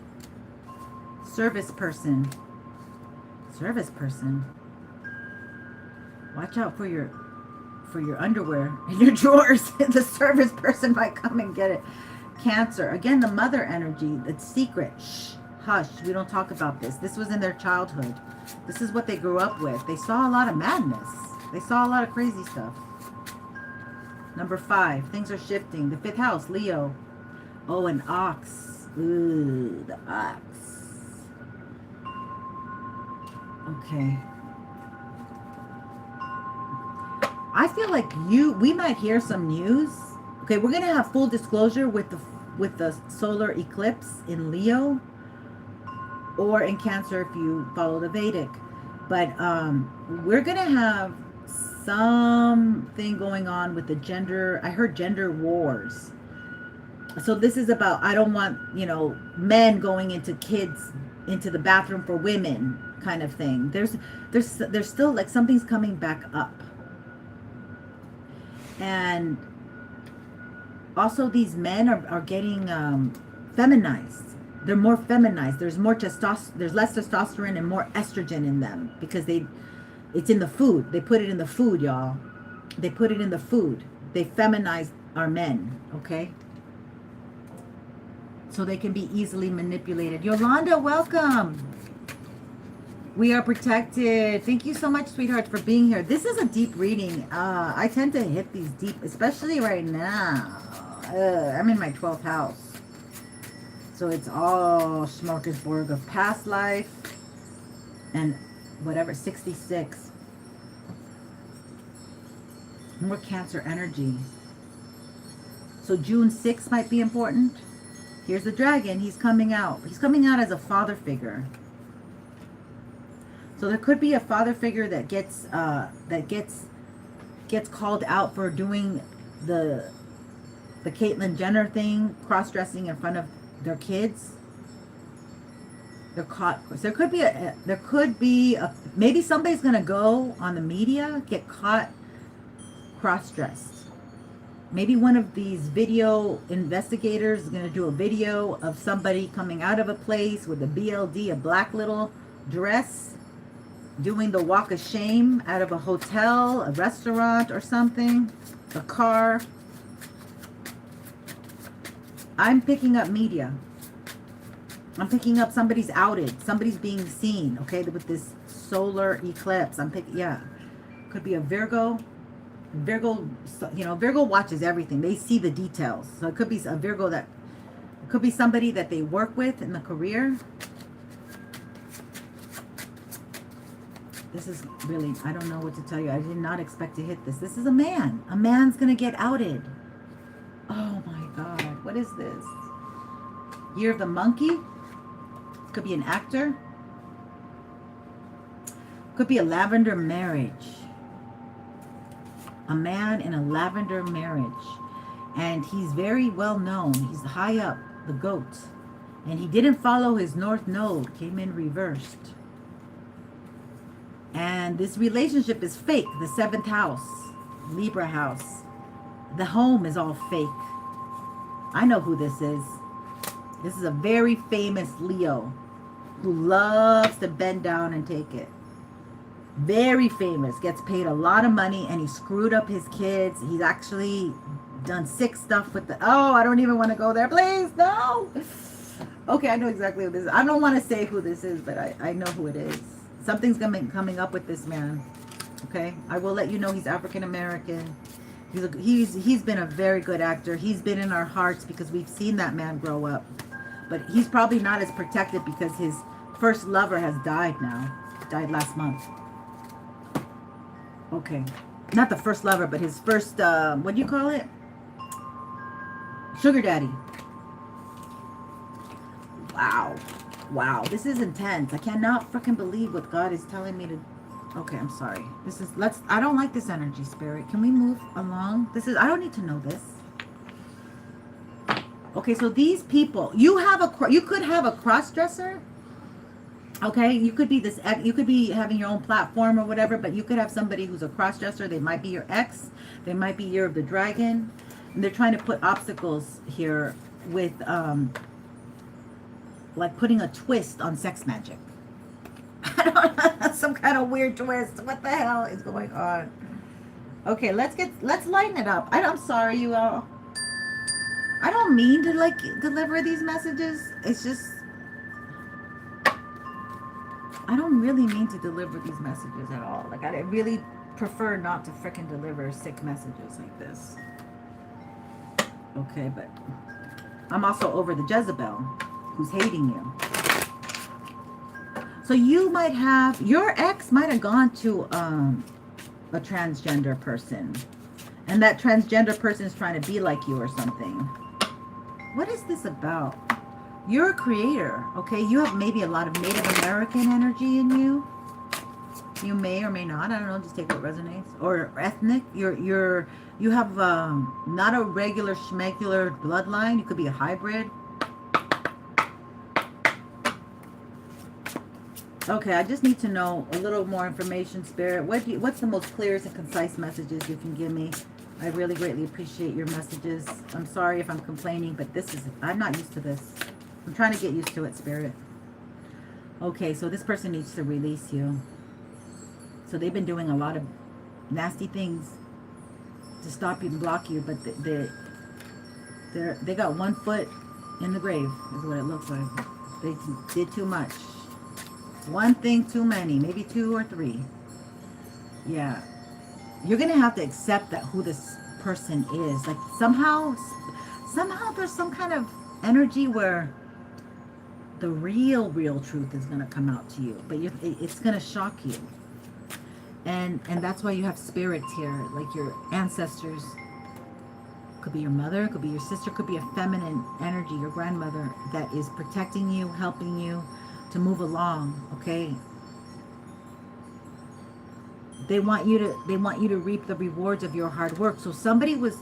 Speaker 1: Service person. Service person. Watch out for your underwear in your drawers. The service person might come and get it. Cancer. Again, the mother energy. It's secret. Shh. Hush. We don't talk about this. This was in their childhood. This is what they grew up with. They saw a lot of madness. They saw a lot of crazy stuff. Number 5. Things are shifting. The 5th house. Leo. Oh, an ox. Ooh, the ox. Okay. I feel like we might hear some news. Okay, we're gonna have full disclosure with the solar eclipse in Leo or in Cancer if you follow the Vedic. But we're gonna have something going on with the gender. I heard gender wars. So this is about, I don't want, you know, men going into the bathroom for women kind of thing. There's still like something's coming back up. And also these men are getting feminized. They're more feminized. There's less testosterone and more estrogen in them because it's in the food. They put it in the food, y'all. They put it in the food. They feminize our men, okay? So they can be easily manipulated. Yolanda, welcome. We are protected. Thank you so much, sweetheart, for being here. This is a deep reading. I tend to hit these deep, especially right now. I'm in my 12th house. So it's all smorgasbord of past life and whatever, 66. More Cancer energy. So June 6th might be important. Here's the dragon. He's coming out. He's coming out as a father figure. So there could be a father figure that gets called out for doing the Caitlyn Jenner thing, cross-dressing in front of their kids. They're caught. So there could be a maybe somebody's gonna go on the media, get caught cross-dressed. Maybe one of these video investigators is gonna do a video of somebody coming out of a place with a BLD, a black little dress, doing the walk of shame out of a hotel, a restaurant or something, a car. I'm picking up media. I'm picking up somebody's outed. Somebody's being seen, okay, with this solar eclipse. Yeah. Could be a Virgo. Virgo, you know, Virgo watches everything. They see the details. So it could be a Virgo it could be somebody that they work with in the career. This is really, I don't know what to tell you. I did not expect to hit this. This is a man. A man's going to get outed. Oh my God. What is this? Year of the Monkey. Could be an actor. Could be a lavender marriage. A man in a lavender marriage. And he's very well known. He's high up, the goat. And he didn't follow his north node. Came in reversed. And this relationship is fake. The 7th house. Libra house. The home is all fake. I know who this is. This is a very famous Leo who loves to bend down and take it. Very famous. Gets paid a lot of money and he screwed up his kids. He's actually done sick stuff with the... Oh, I don't even want to go there. Please, no. Okay, I know exactly who this is. I don't want to say who this is, but I know who it is. Something's coming up with this man. Okay? I will let you know he's African American. He's been a very good actor. He's been in our hearts because we've seen that man grow up. But he's probably not as protected because his first lover has died now. Died last month. Okay. Not the first lover, but his first, what do you call it? Sugar daddy. Wow. Wow. This is intense. I cannot freaking believe what God is telling me to... Okay, I'm sorry. I don't like this energy, Spirit. Can we move along? I don't need to know this. Okay, so these people, you could have a cross-dresser. Okay, you could be having your own platform or whatever, but you could have somebody who's a cross-dresser. They might be your ex. They might be Year of the Dragon. And they're trying to put obstacles here with, like putting a twist on sex magic. I don't know, some kind of weird twist. What the hell is going on? Okay, let's lighten it up. I'm sorry, you all. I don't mean to like deliver these messages. It's just I don't really mean to deliver these messages at all. Like I really prefer not to frickin' deliver sick messages like this. Okay, but I'm also over the Jezebel who's hating you. So you might have, your ex might have gone to a transgender person. And that transgender person is trying to be like you or something. What is this about? You're a creator, okay? You have maybe a lot of Native American energy in you. You may or may not. I don't know. Just take what resonates. Or ethnic. You have not a regular schmegular bloodline. You could be a hybrid. Okay, I just need to know a little more information, Spirit. What's the most clearest and concise messages you can give me? I really greatly appreciate your messages. I'm sorry if I'm complaining, but I'm not used to this. I'm trying to get used to it, Spirit. Okay, so this person needs to release you. So they've been doing a lot of nasty things to stop you and block you, but they got one foot in the grave, is what it looks like. They did too much. One thing too many, maybe 2 or 3. Yeah. You're going to have to accept that who this person is. Like somehow there's some kind of energy where the real truth is going to come out to you. But it's going to shock you. And that's why you have spirits here, like your ancestors. Could be your mother, could be your sister, could be a feminine energy, your grandmother, that is protecting you, helping you to move along, okay? They want you to reap the rewards of your hard work. So somebody was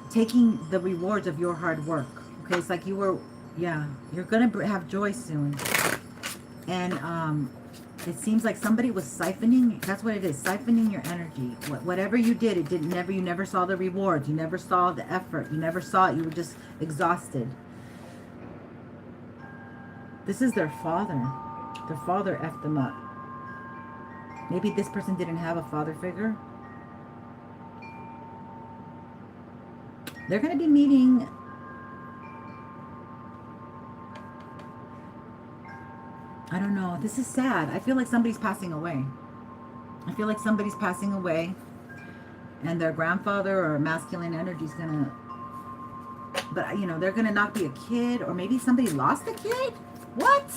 Speaker 1: taking the rewards of your hard work. Okay, it's like you were, yeah, you're gonna have joy soon. And it seems like somebody was siphoning. That's what it is, siphoning your energy. Whatever you did, it didn't never. You never saw the rewards. You never saw the effort. You never saw it. You were just exhausted. This is their father. Their father effed them up. Maybe this person didn't have a father figure. They're going to be meeting. I don't know. This is sad. I feel like somebody's passing away. I feel like somebody's passing away. And their grandfather or masculine energy is going to... But, you know, they're going to not be a kid. Or maybe somebody lost a kid? What?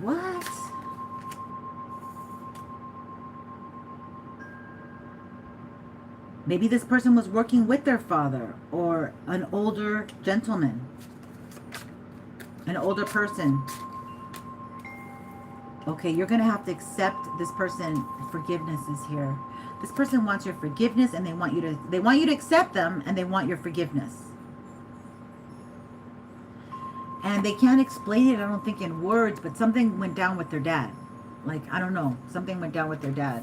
Speaker 1: What? Maybe this person was working with their father or an older gentleman, an older person. Okay, you're going to have to accept this person. Forgiveness is here. This person wants your forgiveness, and they want you to accept them, and they want your forgiveness. And they can't explain it, I don't think, in words, but something went down with their dad. Like, I don't know. Something went down with their dad.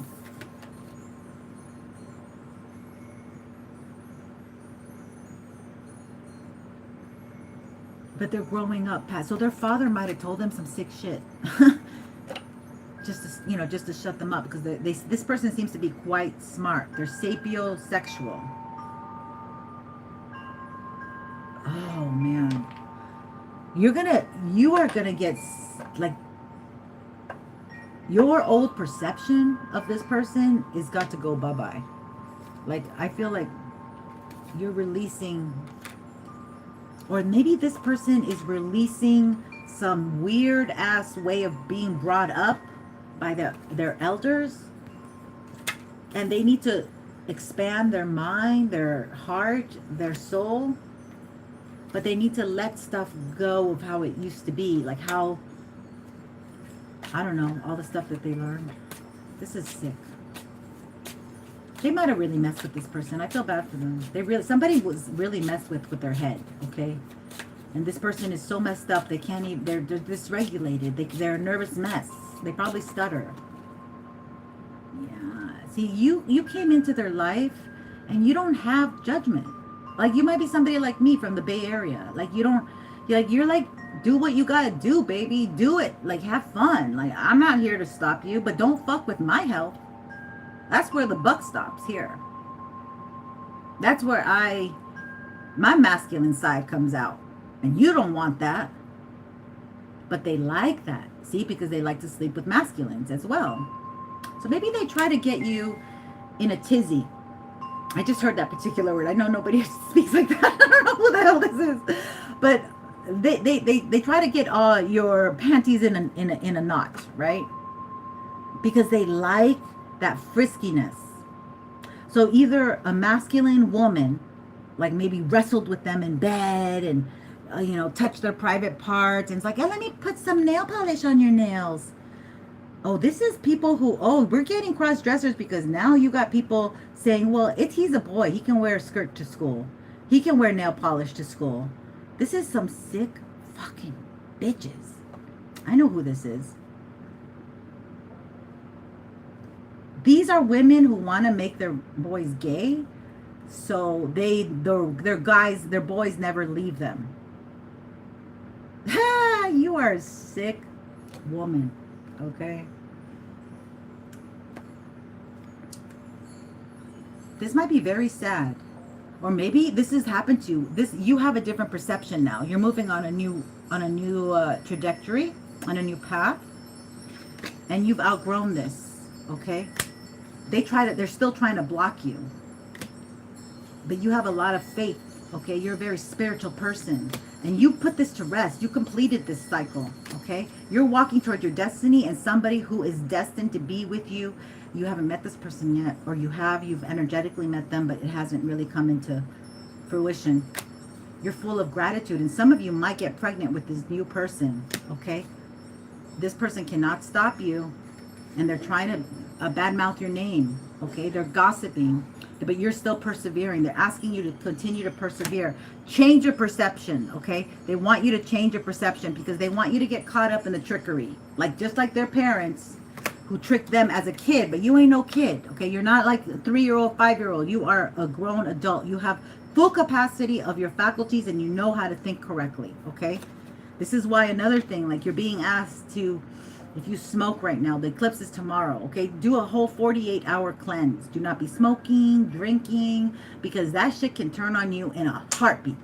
Speaker 1: But they're growing up, Pat. So their father might have told them some sick shit. Just to, you know, just to shut them up. Because this person seems to be quite smart. They're sapiosexual. Oh, man. You are gonna get, like, your old perception of this person is got to go bye-bye. Like, I feel like you're releasing, or maybe this person is releasing some weird ass way of being brought up by their elders, and they need to expand their mind, their heart, their soul. But they need to let stuff go of how it used to be. Like how, I don't know, all the stuff that they learned. This is sick. They might have really messed with this person. I feel bad for them. Somebody was really messed with their head, okay? And this person is so messed up, they can't even, they're dysregulated. They're a nervous mess. They probably stutter. Yeah. See, you came into their life and you don't have judgment. Like, you might be somebody like me from the Bay Area. Like, you're like, do what you gotta do, baby. Do it. Like, have fun. Like, I'm not here to stop you, but don't fuck with my health. That's where the buck stops here. That's where my masculine side comes out. And you don't want that. But they like that. See, because they like to sleep with masculines as well. So maybe they try to get you in a tizzy. I just heard that particular word. I know nobody speaks like that. I don't know who the hell this is. But they try to get your panties in a knot, right? Because they like that friskiness. So either a masculine woman, like maybe wrestled with them in bed and, you know, touched their private parts. And it's like, oh, let me put some nail polish on your nails. Oh, this is people who, we're getting cross-dressers because now you got people saying, well, he's a boy. He can wear a skirt to school. He can wear nail polish to school. This is some sick fucking bitches. I know who this is. These are women who want to make their boys gay. So their guys, their boys never leave them. Ha! You are a sick woman. Okay. This might be very sad. Or maybe this has happened to you. You have a different perception now. You're moving on a new trajectory, on a new path. And you've outgrown this. Okay? They're still trying to block you. But you have a lot of faith. Okay? You're a very spiritual person. And you put this to rest. You completed this cycle. Okay? You're walking towards your destiny, and somebody who is destined to be with you, you haven't met this person yet, or you've energetically met them, but it hasn't really come into fruition. You're full of gratitude, and some of you might get pregnant with this new person, okay? This person cannot stop you, and they're trying to badmouth your name, okay? They're gossiping, but you're still persevering. They're asking you to continue to persevere. Change your perception, okay? They want you to change your perception because they want you to get caught up in the trickery. Like, just like their parents who tricked them as a kid, but you ain't no kid, okay? You're not like a 3-year-old, 5-year-old. You are a grown adult. You have full capacity of your faculties, and you know how to think correctly, okay? This is why another thing, like you're being asked to, if you smoke right now, the eclipse is tomorrow, okay? Do a whole 48-hour cleanse. Do not be smoking, drinking, because that shit can turn on you in a heartbeat.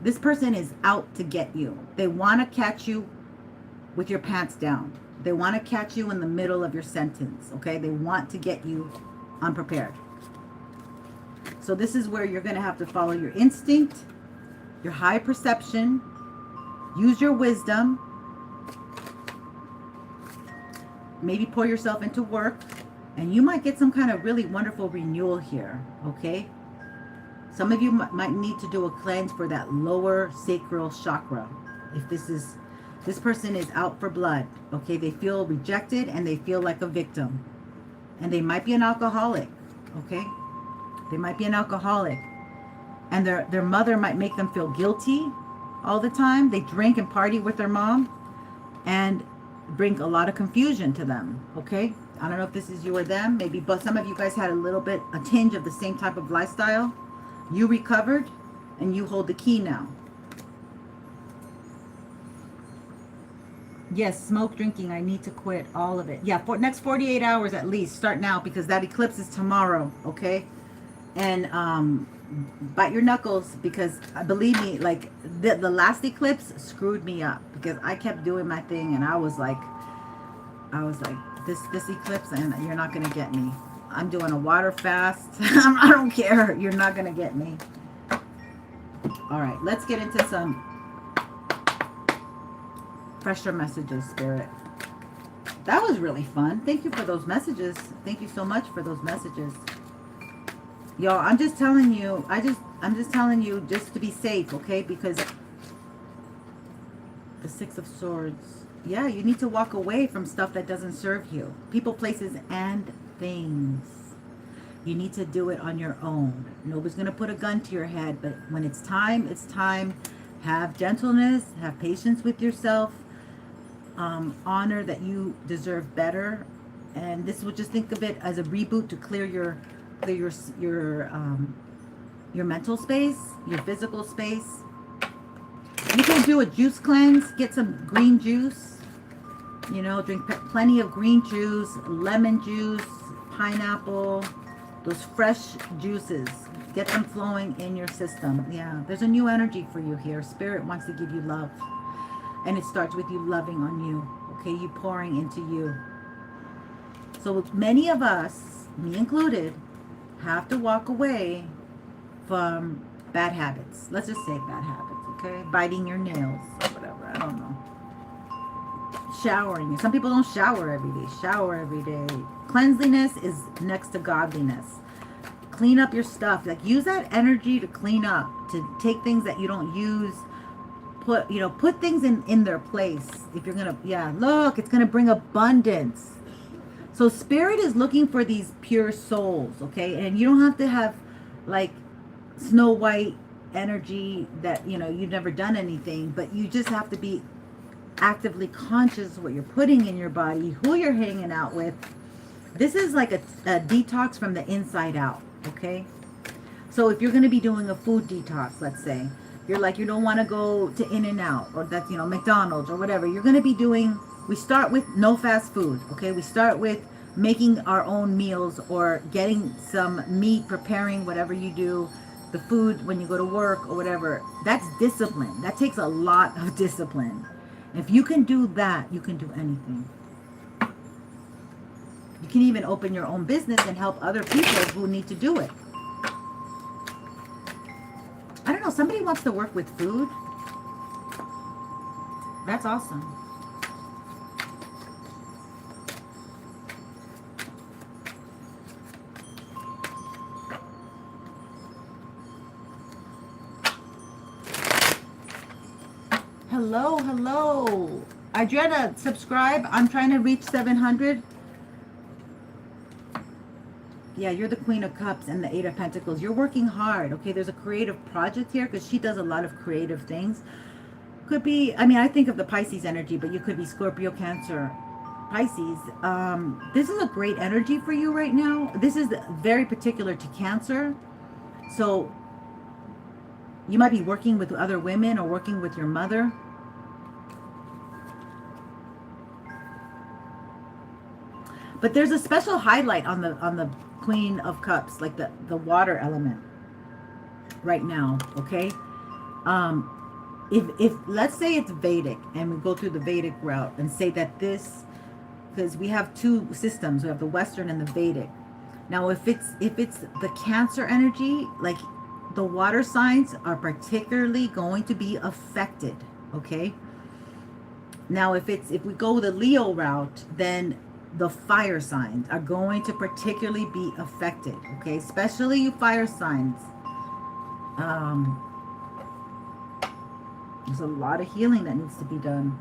Speaker 1: This person is out to get you. They want to catch you with your pants down. They want to catch you in the middle of your sentence, okay? They want to get you unprepared. So this is where you're going to have to follow your instinct, your high perception, use your wisdom, maybe pour yourself into work, and you might get some kind of really wonderful renewal here, okay? Some of you might need to do a cleanse for that lower sacral chakra. If this person is out for blood, okay? They feel rejected and they feel like a victim. And they might be an alcoholic, okay? They might be an alcoholic. And their mother might make them feel guilty all the time. They drink and party with their mom and bring a lot of confusion to them, okay? I don't know if this is you or them. Maybe, but some of you guys had a tinge of the same type of lifestyle. You recovered and you hold the key now. Yes, smoke, drinking, I need to quit all of it. Yeah, for next 48 hours at least. Start now because that eclipse is tomorrow, okay? And bite your knuckles because believe me, like the last eclipse screwed me up because I kept doing my thing and I was like this eclipse and you're not gonna get me. I'm doing a water fast. I don't care. You're not gonna get me. All right, let's get into some fresher messages, Spirit. That was really fun. Thank you for those messages. Thank you so much for those messages. Y'all, I'm just telling you, I'm just telling you just to be safe, okay? Because the Six of Swords. Yeah, you need to walk away from stuff that doesn't serve you. People, places, and things. You need to do it on your own. Nobody's going to put a gun to your head, but when it's time, it's time. Have gentleness, have patience with yourself. Honor that you deserve better. And this will just think of it as a reboot to clear your mental space, your physical space. You can do a juice cleanse. Get some green juice. You know, drink plenty of green juice, lemon juice, pineapple, those fresh juices. Get them flowing in your system. Yeah, there's a new energy for you here. Spirit wants to give you love. And it starts with you loving on you. Okay, you pouring into you. So many of us, me included, have to walk away from bad habits. Let's just say bad habits, okay? Biting your nails or whatever, I don't know. Showering. Some people don't shower every day. Shower every day. Cleanliness is next to godliness. Clean up your stuff. Like, use that energy to clean up, to take things that you don't use. Put things in their place. If you're gonna, look, it's gonna bring abundance. So Spirit is looking for these pure souls, okay? And you don't have to have like Snow White energy that, you've never done anything, but you just have to be actively conscious of what you're putting in your body, who you're hanging out with. This is like a detox from the inside out, okay? So if you're going to be doing a food detox, let's say, you're like, you don't want to go to In-N-Out or that's, McDonald's or whatever. You're going to be doing, we start with no fast food, okay? We start with making our own meals or getting some meat, preparing whatever you do, the food when you go to work or whatever. That's discipline. That takes a lot of discipline. If you can do that, you can do anything. You can even open your own business and help other people who need to do it. I don't know, somebody wants to work with food. That's awesome. Hello, hello. Adriana, subscribe. I'm trying to reach 700. Yeah, you're the Queen of Cups and the Eight of Pentacles. You're working hard. Okay, there's a creative project here because she does a lot of creative things. Could be, I mean, I think of the Pisces energy, but you could be Scorpio, Cancer, Pisces. This is a great energy for you right now. This is very particular to Cancer. So you might be working with other women or working with your mother. But there's a special highlight on the Queen of Cups, like the water element right now, okay? If let's say it's Vedic and we go through the Vedic route and say that this, because we have two systems, we have the Western and the Vedic. Now if it's the Cancer energy, like the water signs are particularly going to be affected, okay? Now if we go the Leo route, then the fire signs are going to particularly be affected, okay? Especially you fire signs. There's a lot of healing that needs to be done.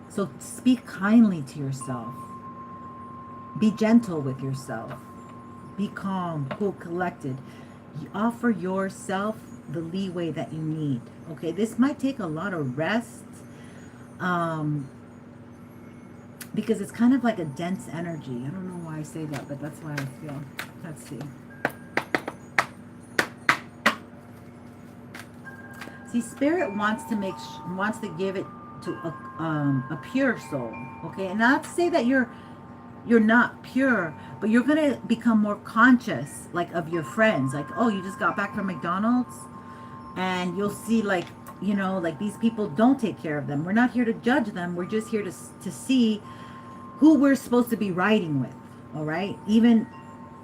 Speaker 1: So speak kindly to yourself. Be gentle with yourself. Be calm, cool, collected. You offer yourself the leeway that you need, okay? This might take a lot of rest. Because it's kind of like a dense energy. I don't know why I say that, but that's why I feel. Let's see. See, Spirit wants to give it to a pure soul, okay? And not to say that you're not pure, but you're gonna become more conscious, like of your friends. Like, oh, you just got back from McDonald's, and you'll see, like, you know, like these people don't take care of them. We're not here to judge them. We're just here to see who we're supposed to be riding with, all right? Even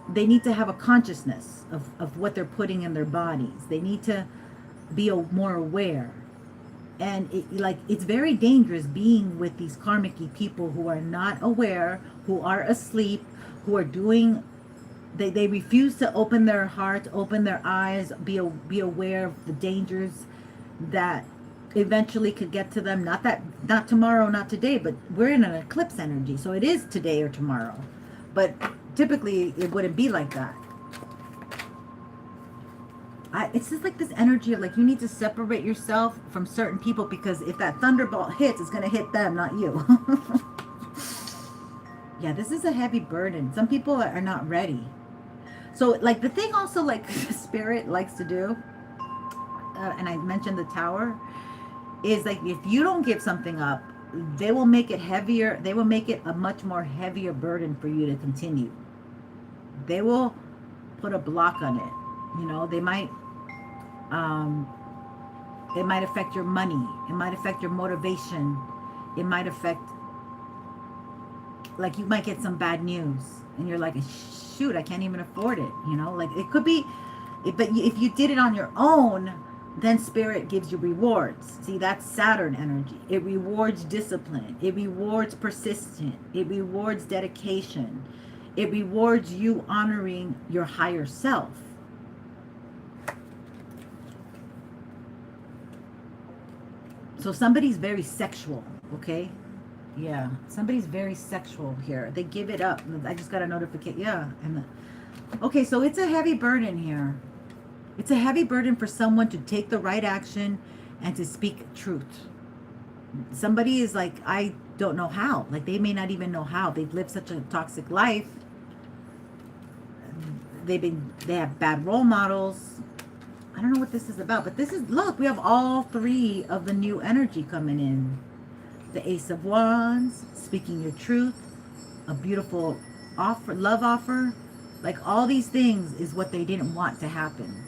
Speaker 1: they need to have a consciousness of what they're putting in their bodies. They need to be more aware. And it's very dangerous being with these karmic people who are not aware, who are asleep, who are doing, they refuse to open their heart, open their eyes, be aware of the dangers that eventually could get to them. Not tomorrow, not today, but we're in an eclipse energy, so it is today or tomorrow. But typically it wouldn't be like that. It's just like this energy of like you need to separate yourself from certain people, because if that thunderbolt hits, it's going to hit them, not you. Yeah, this is a heavy burden. Some people are not ready. So like the thing also, like Spirit likes to do, and I mentioned the Tower, is like if you don't give something up, they will make it heavier. They will make it a much more heavier burden for you to continue. They will put a block on it. You know, they might affect your money. It might affect your motivation. It might affect, like you might get some bad news and you're like, shoot, I can't even afford it. You know, like it could be, but if you did it on your own, then Spirit gives you rewards. See, that's Saturn energy. It rewards discipline. It rewards persistence. It rewards dedication. It rewards you honoring your higher self. So somebody's very sexual, okay? Yeah, somebody's very sexual here. They give it up. I just got a notification. Yeah. Okay, so it's a heavy burden here. It's a heavy burden for someone to take the right action and to speak truth. Somebody is like, I don't know how. Like, they may not even know how. They've lived such a toxic life. They have bad role models. I don't know what this is about, but this is, look, we have all three of the new energy coming in. The Ace of Wands, speaking your truth, a beautiful offer, love offer. Like, all these things is what they didn't want to happen.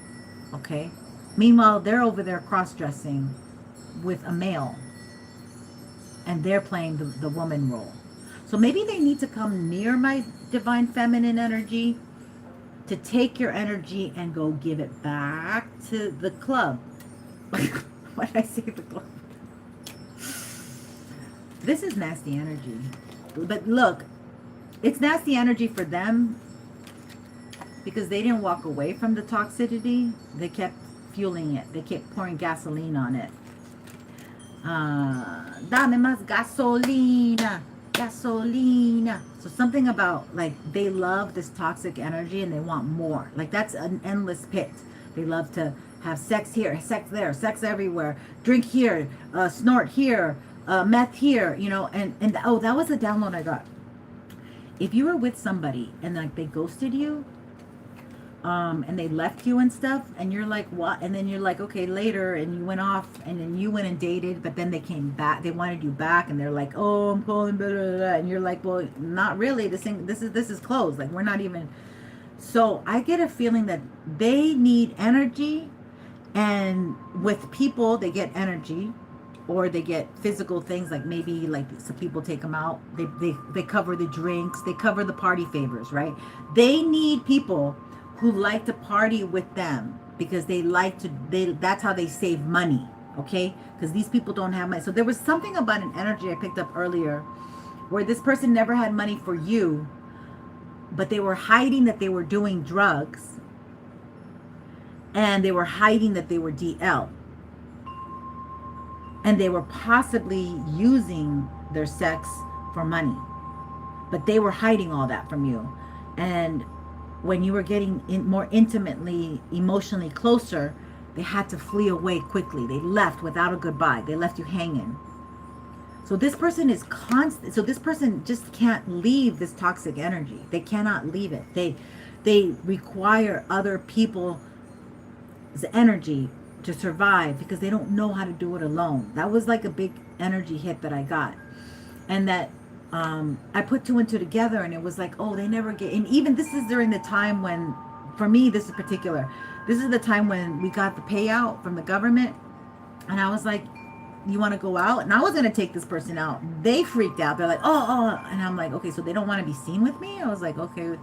Speaker 1: Okay? Meanwhile, they're over there cross-dressing with a male. And they're playing the woman role. So maybe they need to come near my divine feminine energy to take your energy and go give it back to the club. Why did I say the club? This is nasty energy. But look, it's nasty energy for them because they didn't walk away from the toxicity. They kept fueling it. They kept pouring gasoline on it. Dame más gasolina. Gasolina. So something about, like, they love this toxic energy and they want more. Like, that's an endless pit. They love to have sex here, sex there, sex everywhere, drink here, snort here, meth here, you know. And oh, that was the download I got. If you were with somebody and, like, they ghosted you, and they left you and stuff, and you're like, what? And then you're like, okay, later, and you went off, and then you went and dated, but then they came back, they wanted you back, and they're like, oh, I'm calling, blah, blah, blah, and you're like, well, not really. This is closed. Like, we're not even. So I get a feeling that they need energy, and with people, they get energy, or they get physical things, like maybe like some people take them out. They cover the drinks, they cover the party favors, right? They need people who like to party with them because that's how they save money, okay? Because these people don't have money. So there was something about an energy I picked up earlier where this person never had money for you, but they were hiding that they were doing drugs, and they were hiding that they were DL, and they were possibly using their sex for money, but they were hiding all that from you. And when you were getting more intimately, emotionally closer, they had to flee away quickly. They left without a goodbye. They left you hanging. So this person is constant. So this person just can't leave this toxic energy. They cannot leave it. They require other people's energy to survive because they don't know how to do it alone. That was like a big energy hit that I got. And that I put two and two together, and it was like, oh, they never get. And even this is during the time when, for me, this is particular. This is the time when we got the payout from the government, and I was like, you want to go out? And I was gonna take this person out. They freaked out. They're like, oh, and I'm like, okay, so they don't want to be seen with me. I was like, okay,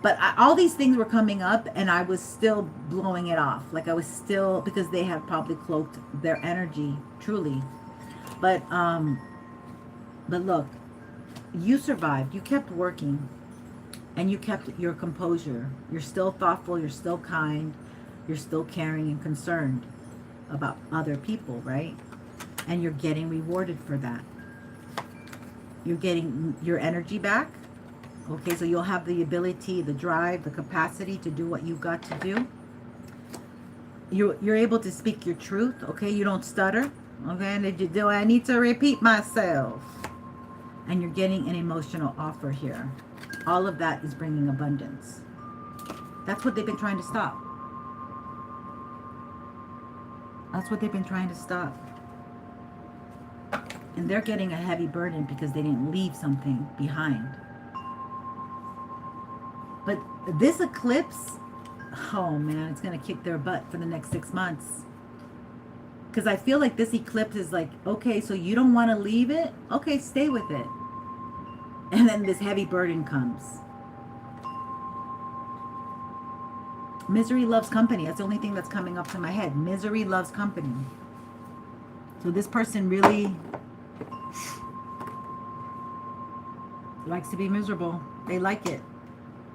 Speaker 1: but all these things were coming up, and I was still blowing it off. Like I was still, because they had probably cloaked their energy truly, but look. You survived. You kept working, and you kept your composure. You're still thoughtful. You're still kind. You're still caring and concerned about other people, right? And you're getting rewarded for that. You're getting your energy back. Okay, so you'll have the ability, the drive, the capacity to do what you've got to do. You're able to speak your truth. Okay, you don't stutter. Okay, and do I need to repeat myself? And you're getting an emotional offer here. All of that is bringing abundance. That's what they've been trying to stop. That's what they've been trying to stop. And they're getting a heavy burden because they didn't leave something behind. But this eclipse, oh man, it's going to kick their butt for the next 6 months. Because I feel like this eclipse is like, okay, so you don't want to leave it? Okay, stay with it. And then this heavy burden comes. Misery loves company. That's the only thing that's coming up to my head. Misery loves company. So this person really likes to be miserable. They like it.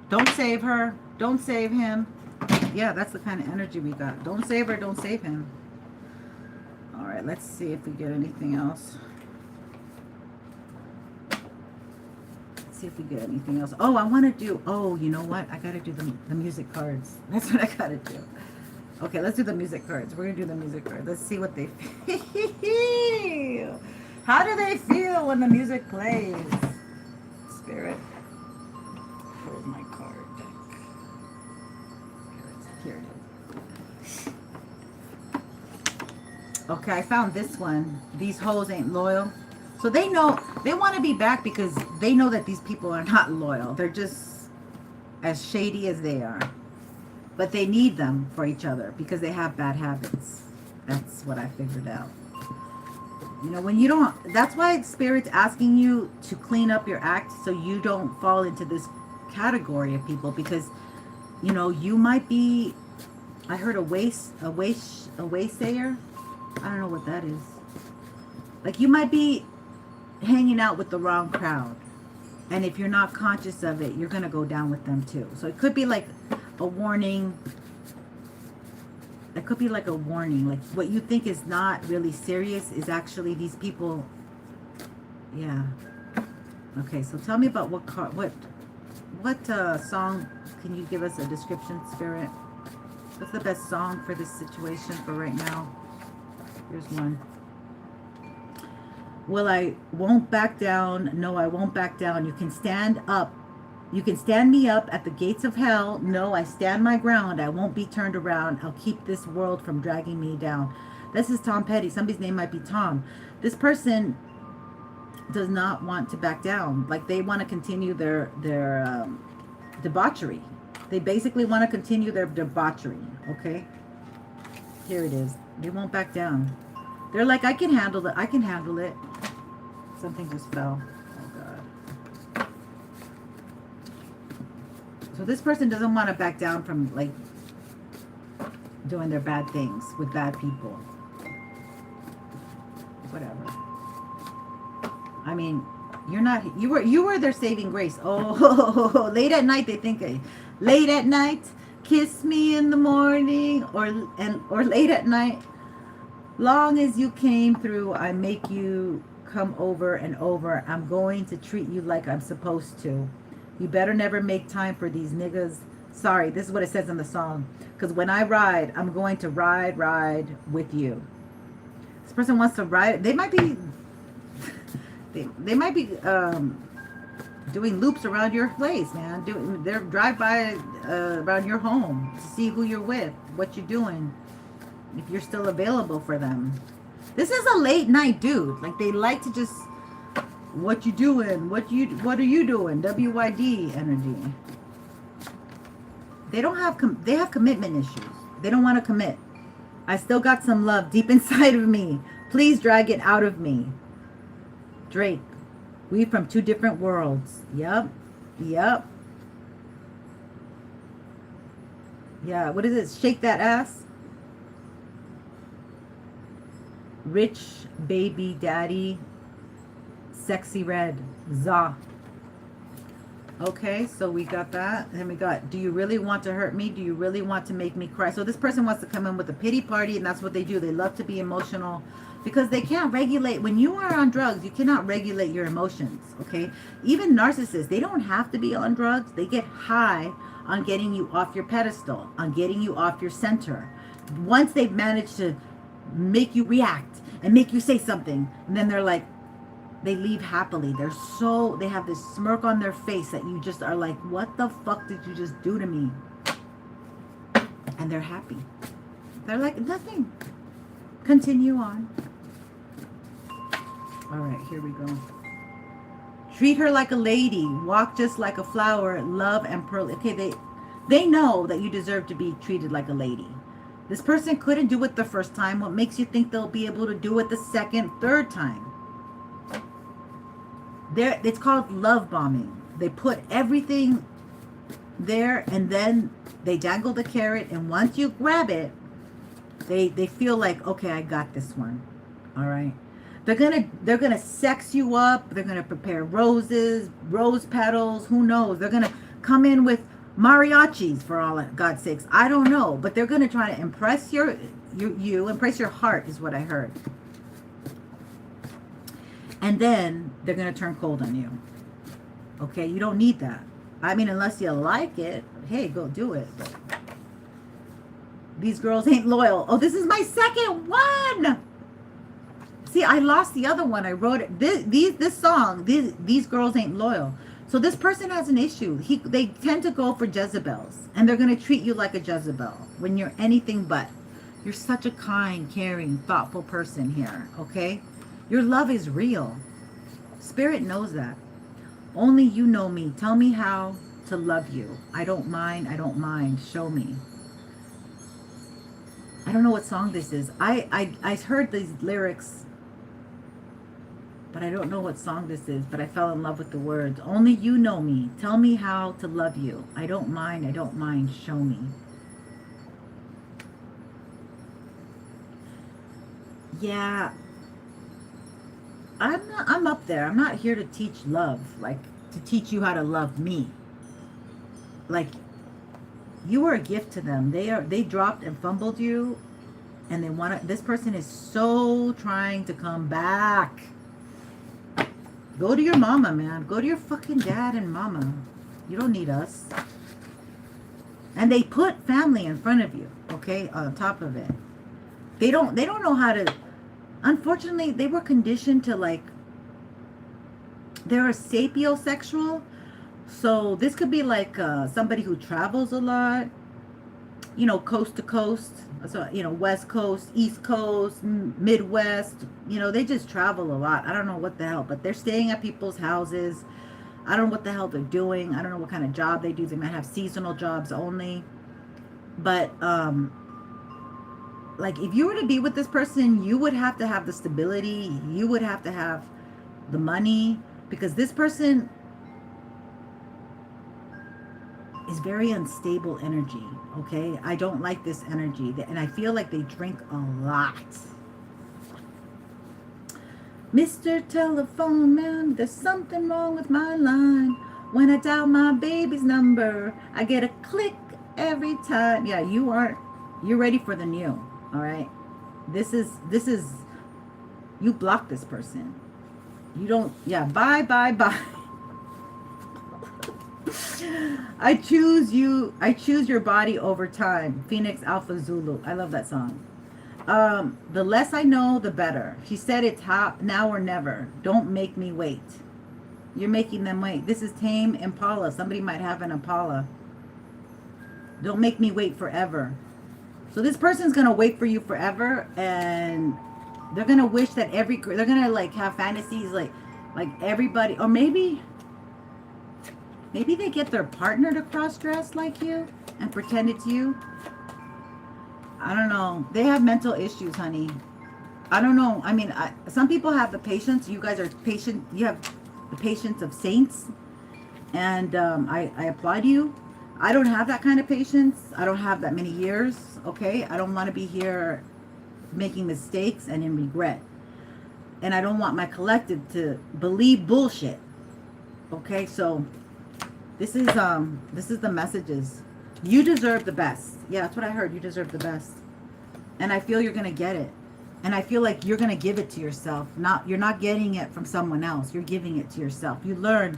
Speaker 1: Don't save her. Don't save him. Yeah, that's the kind of energy we got. Don't save her. Don't save him. All right, let's see if we get anything else. Let's see if we get anything else. Oh, I want to do, oh, you know what? I got to do the music cards. That's what I got to do. Okay, let's do the music cards. We're going to do the music cards. Let's see what they feel. How do they feel when the music plays? Spirit. Where's my card deck? Here it is. Okay, I found this one. These hoes ain't loyal. So they know, they want to be back because they know that these people are not loyal. They're just as shady as they are. But they need them for each other because they have bad habits. That's what I figured out. You know, when you don't, that's why Spirit's asking you to clean up your act so you don't fall into this category of people, because, you know, you might be, I heard a waysayer. I don't know what that is. Like, you might be hanging out with the wrong crowd. And if you're not conscious of it, you're going to go down with them too. So it could be like a warning. It could be like a warning. Like what you think is not really serious is actually these people. Yeah. Okay, so tell me about what song can you give us a description, Spirit? What's the best song for this situation for right now? Here's one. Well, I won't back down. No, I won't back down. You can stand up. You can stand me up at the gates of hell. No, I stand my ground. I won't be turned around. I'll keep this world from dragging me down. This is Tom Petty. Somebody's name might be Tom. This person does not want to back down. Like they want to continue their debauchery. They basically want to continue their debauchery. Okay. Here it is. They won't back down. They're like, I can handle it. I can handle it. Something just fell. Oh, God. So this person doesn't want to back down from, like, doing their bad things with bad people. Whatever. I mean, you're not, you were their saving grace. Oh, late at night, they think, late at night, kiss me in the morning, or late at night, long as you came through, I make you come over and over. I'm going to treat you like I'm supposed to. You better never make time for these niggas. Sorry, this is what it says in the song. Because when I ride, I'm going to ride with you. This person wants to ride. They might be, they might be doing loops around your place, man. They're drive by around your home to see who you're with, what you're doing, if you're still available for them. This is a late night dude. Like they like to just, what you doing? What are you doing? WYD energy. They don't have they have commitment issues. They don't want to commit. I still got some love deep inside of me. Please drag it out of me. Drake. We from two different worlds. Yep. Yeah, what is it? Shake that ass. Rich baby daddy. Sexy red. Za. Okay, so we got that. And we got, do you really want to hurt me? Do you really want to make me cry? So this person wants to come in with a pity party, and that's what they do. They love to be emotional because they can't regulate. When you are on drugs, you cannot regulate your emotions, okay? Even narcissists, they don't have to be on drugs. They get high on getting you off your pedestal, on getting you off your center. Once they've managed to make you react and make you say something, and then they're like, they leave happily. They have this smirk on their face that you just are like, what the fuck did you just do to me? And they're happy. They're like, nothing. Continue on. All right, here we go. Treat her like a lady. Walk just like a flower. Love and pearl. Okay, they know that you deserve to be treated like a lady. This person couldn't do it the first time. What makes you think they'll be able to do it the second, third time? It's called love bombing. They put everything there and then they dangle the carrot, and once you grab it, they feel like, okay, I got this one. All right. They're gonna sex you up. They're gonna prepare roses, rose petals. Who knows? They're gonna come in with mariachis, for all God's sakes. I don't know, but they're gonna try to impress you, impress your heart, is what I heard. And then they're going to turn cold on you. Okay, you don't need that. I mean, unless you like it, hey, go do it. But these girls ain't loyal. Oh, this is my second one. See, I lost the other one. I wrote it. This song, these girls ain't loyal. So this person has an issue. They tend to go for Jezebels. And they're going to treat you like a Jezebel when you're anything but. You're such a kind, caring, thoughtful person here. Okay? Your love is real. Spirit knows that. Only you know me. Tell me how to love you. I don't mind. I don't mind. Show me. I don't know what song this is. I heard these lyrics, but I don't know what song this is. But I fell in love with the words. Only you know me. Tell me how to love you. I don't mind. I don't mind. Show me. Yeah. I'm up there. I'm not here to teach love, like to teach you how to love me. Like, you are a gift to them. They dropped and fumbled you, and they want to, this person is so trying to come back. Go to your mama, man. Go to your fucking dad and mama. You don't need us. And they put family in front of you, okay, on top of it. They don't know how to, unfortunately, they were conditioned to, like, they're a sapiosexual. So this could be like somebody who travels a lot, you know, coast to coast. So, you know, West Coast, East Coast, Midwest, you know, they just travel a lot. I don't know what the hell, but they're staying at people's houses. I don't know what the hell they're doing. I don't know what kind of job they do. They might have seasonal jobs only. But, like, if you were to be with this person, you would have to have the stability. You would have to have the money, because this person is very unstable energy, okay? I don't like this energy, and I feel like they drink a lot. Mr. Telephone Man, there's something wrong with my line. When I dial my baby's number, I get a click every time. Yeah, you're ready for the new, all right? This is, you block this person. You don't, yeah, bye. I choose you. I choose your body over time. Phoenix Alpha Zulu. I love that song. The less I know, the better. She said it's now or never. Don't make me wait. You're making them wait. This is Tame Impala. Somebody might have an Impala. Don't make me wait forever. So this person's going to wait for you forever, and they're going to wish that they're going to, like, have fantasies like everybody, or maybe they get their partner to cross-dress like you and pretend it's you. I don't know. They have mental issues, honey. I don't know. I mean, some people have the patience. You guys are patient. You have the patience of saints. And I applaud you. I don't have that kind of patience. I don't have that many years, okay? I don't want to be here making mistakes and in regret. And I don't want my collective to believe bullshit. Okay, so this is the messages. You deserve the best. Yeah, that's what I heard. You deserve the best. And I feel you're gonna get it. And I feel like you're gonna give it to yourself. You're not getting it from someone else. You're giving it to yourself. You've learned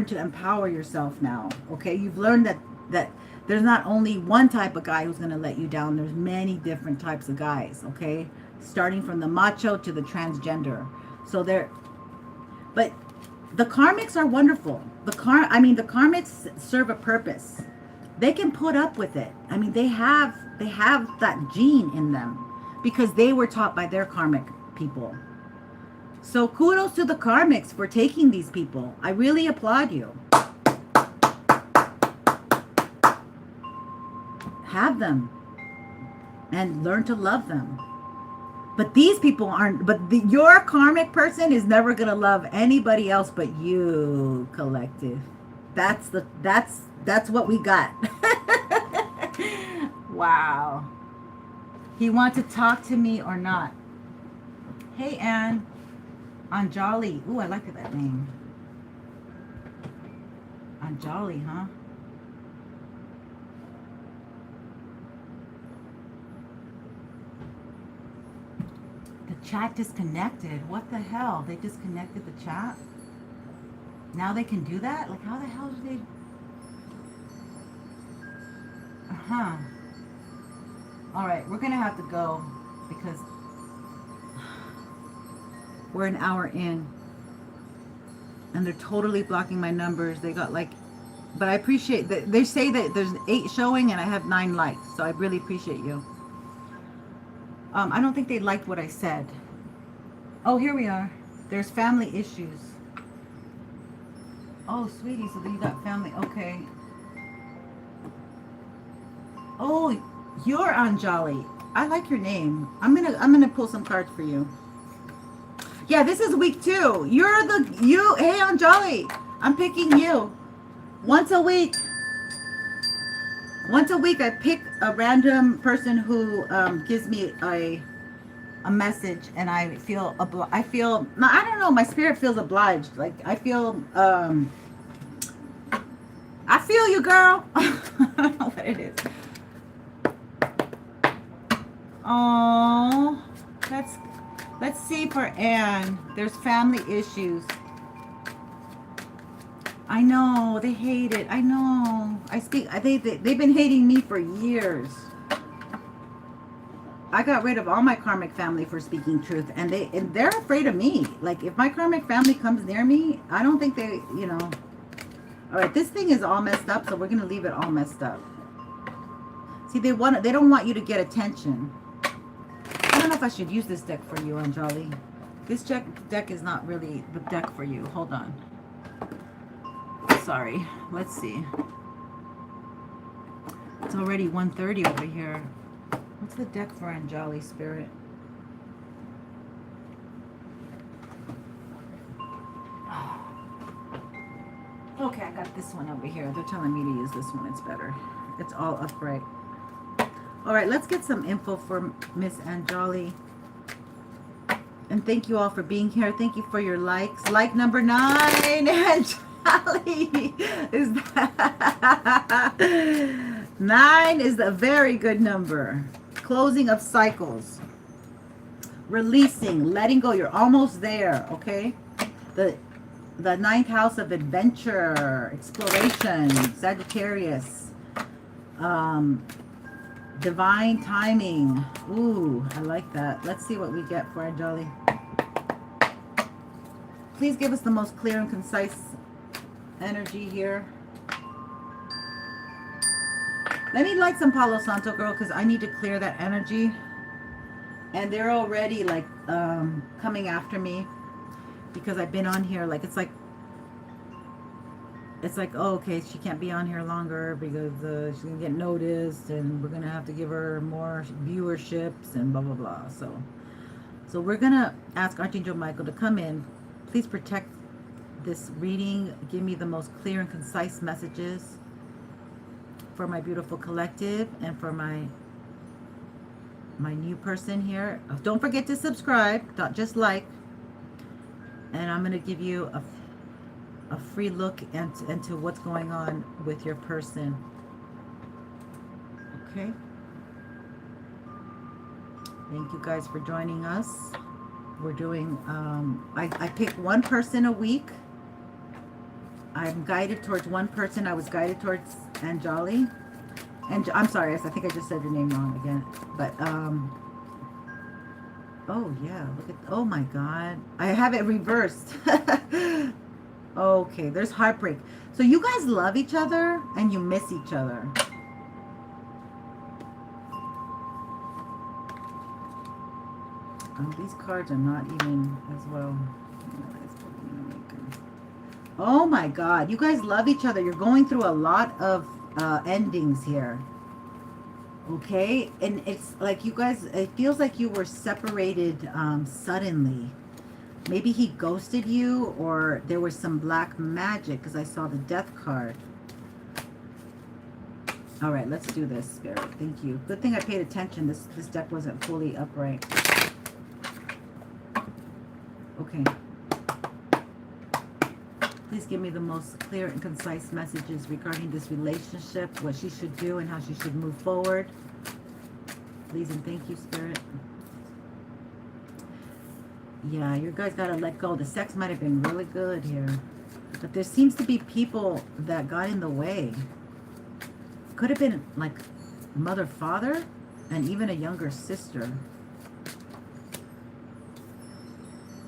Speaker 1: to empower yourself now. Okay, you've learned that there's not only one type of guy who's gonna let you down. There's many different types of guys. Okay. Starting from the macho to the transgender. So but the karmics are wonderful. The karmics serve a purpose. They can put up with it. I mean, they have that gene in them because they were taught by their karmic people. So kudos to the karmics for taking these people. I really applaud you. Have them and learn to love them. But these people aren't, your karmic person is never going to love anybody else but you, collective. That's what we got. Wow. He wants to talk to me or not. Hey, Anne. Anjali. Ooh, I like that name. Anjali, huh? The chat disconnected. What the hell? They disconnected the chat? Now they can do that? Like, how the hell did they... Uh-huh. Alright, we're gonna have to go because we're an hour in. And they're totally blocking my numbers. They got like... But I appreciate that. They say that there's 8 showing and I have 9 likes. So I really appreciate you. I don't think they liked what I said. Oh, here we are. There's family issues. Oh, sweetie, so you got family. Okay. Oh, you're Anjali. I like your name. I'm gonna pull some cards for you. Yeah, this is week 2. Hey, Anjali. I'm picking you. Once a week, I pick a random person who gives me a message, and I feel no, I don't know, my spirit feels obliged. Like I feel you, girl. I don't know what it is. Oh, let's see for Anne. There's family issues. I know, they hate it. I know. They've been hating me for years. I got rid of all my karmic family for speaking truth, and they're afraid of me. Like if my karmic family comes near me, I don't think they, you know. All right, this thing is all messed up, so we're gonna leave it all messed up. See, they don't want you to get attention. I don't know if I should use this deck for you, Anjali. This deck is not really the deck for you. Hold on. Sorry. Let's see. It's already 1:30 over here. What's the deck for Anjali, Spirit? Okay, I got this one over here. They're telling me to use this one. It's better. It's all upright. All right, let's get some info for Miss Anjali. And thank you all for being here. Thank you for your likes. Like number 9, Anjali. Is that 9 is a very good number. Closing of cycles. Releasing, letting go. You're almost there, okay? The 9th house of adventure, exploration, Sagittarius. Divine timing. Ooh, I like that. Let's see what we get for Anjali. Please give us the most clear and concise energy here. Let me light some Palo Santo, girl, because I need to clear that energy. And they're already like coming after me because I've been on here. Like it's like, oh, okay, she can't be on here longer because she's gonna get noticed, and we're gonna have to give her more viewerships and blah blah blah. So we're gonna ask Archangel Michael to come in. Please protect this reading. Give me the most clear and concise messages for my beautiful collective and for my new person here. Don't forget to subscribe, not just like. And I'm gonna give you a free look into what's going on with your person. Okay. Thank you guys for joining us. We're doing, I pick one person a week. I'm guided towards one person. I was guided towards Anjali. And I'm sorry, I think I just said your name wrong again. But, oh yeah, look at, oh my God. I have it reversed. Okay, there's heartbreak. So you guys love each other and you miss each other. These cards are not even as well. Oh my God, you guys love each other. You're going through a lot of endings here. Okay, and it's like you guys, it feels like you were separated suddenly. Maybe he ghosted you, or there was some black magic, because I saw the death card. All right, let's do this, Spirit. Thank you. Good thing I paid attention. This deck wasn't fully upright. Okay. Please give me the most clear and concise messages regarding this relationship, what she should do and how she should move forward. Please and thank you, Spirit. Yeah, you guys got to let go. The sex might have been really good here. But there seems to be people that got in the way. Could have been like mother, father, and even a younger sister.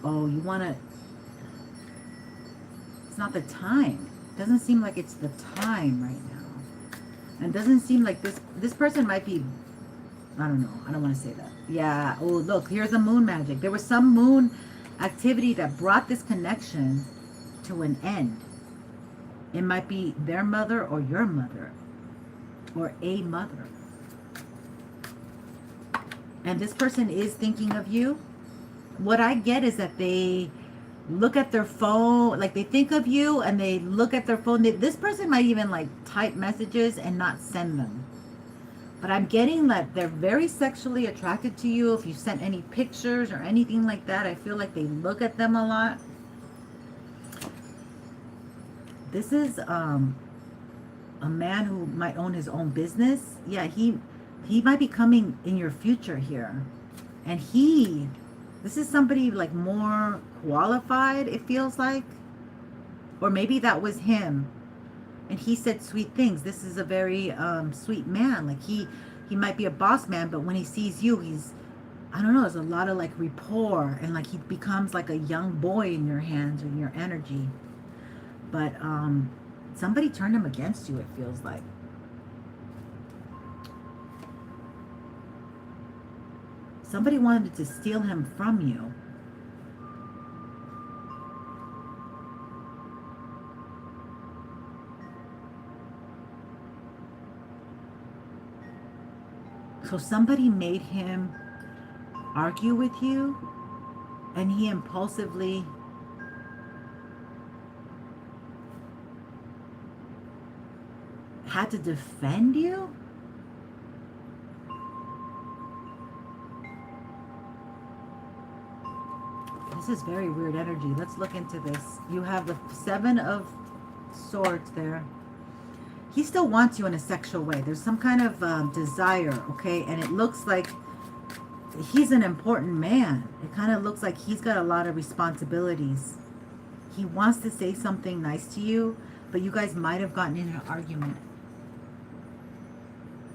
Speaker 1: Oh, you want to... It's not the time. Doesn't seem like it's the time right now. And doesn't seem like this person might be... I don't know. I don't want to say that. Yeah. Oh, look. Here's the moon magic. There was some moon activity that brought this connection to an end. It might be their mother or your mother. Or a mother. And this person is thinking of you. What I get is that they look at their phone. Like they think of you and they look at their phone. This person might even like type messages and not send them. But I'm getting that they're very sexually attracted to you. If you sent any pictures or anything like that, I feel like they look at them a lot. This is a man who might own his own business. Yeah, he might be coming in your future here. And this is somebody like more qualified, it feels like. Or maybe that was him. And he said sweet things. This is a very sweet man. Like he might be a boss man, but when he sees you, I don't know, there's a lot of like rapport, and like he becomes like a young boy in your hands or in your energy. But somebody turned him against you, it feels like. Somebody wanted to steal him from you. So somebody made him argue with you, and he impulsively had to defend you? This is very weird energy. Let's look into this. You have the 7 of Swords there. He still wants you in a sexual way. There's some kind of desire, okay? And it looks like he's an important man. It kind of looks like he's got a lot of responsibilities. He wants to say something nice to you, but you guys might have gotten in an argument.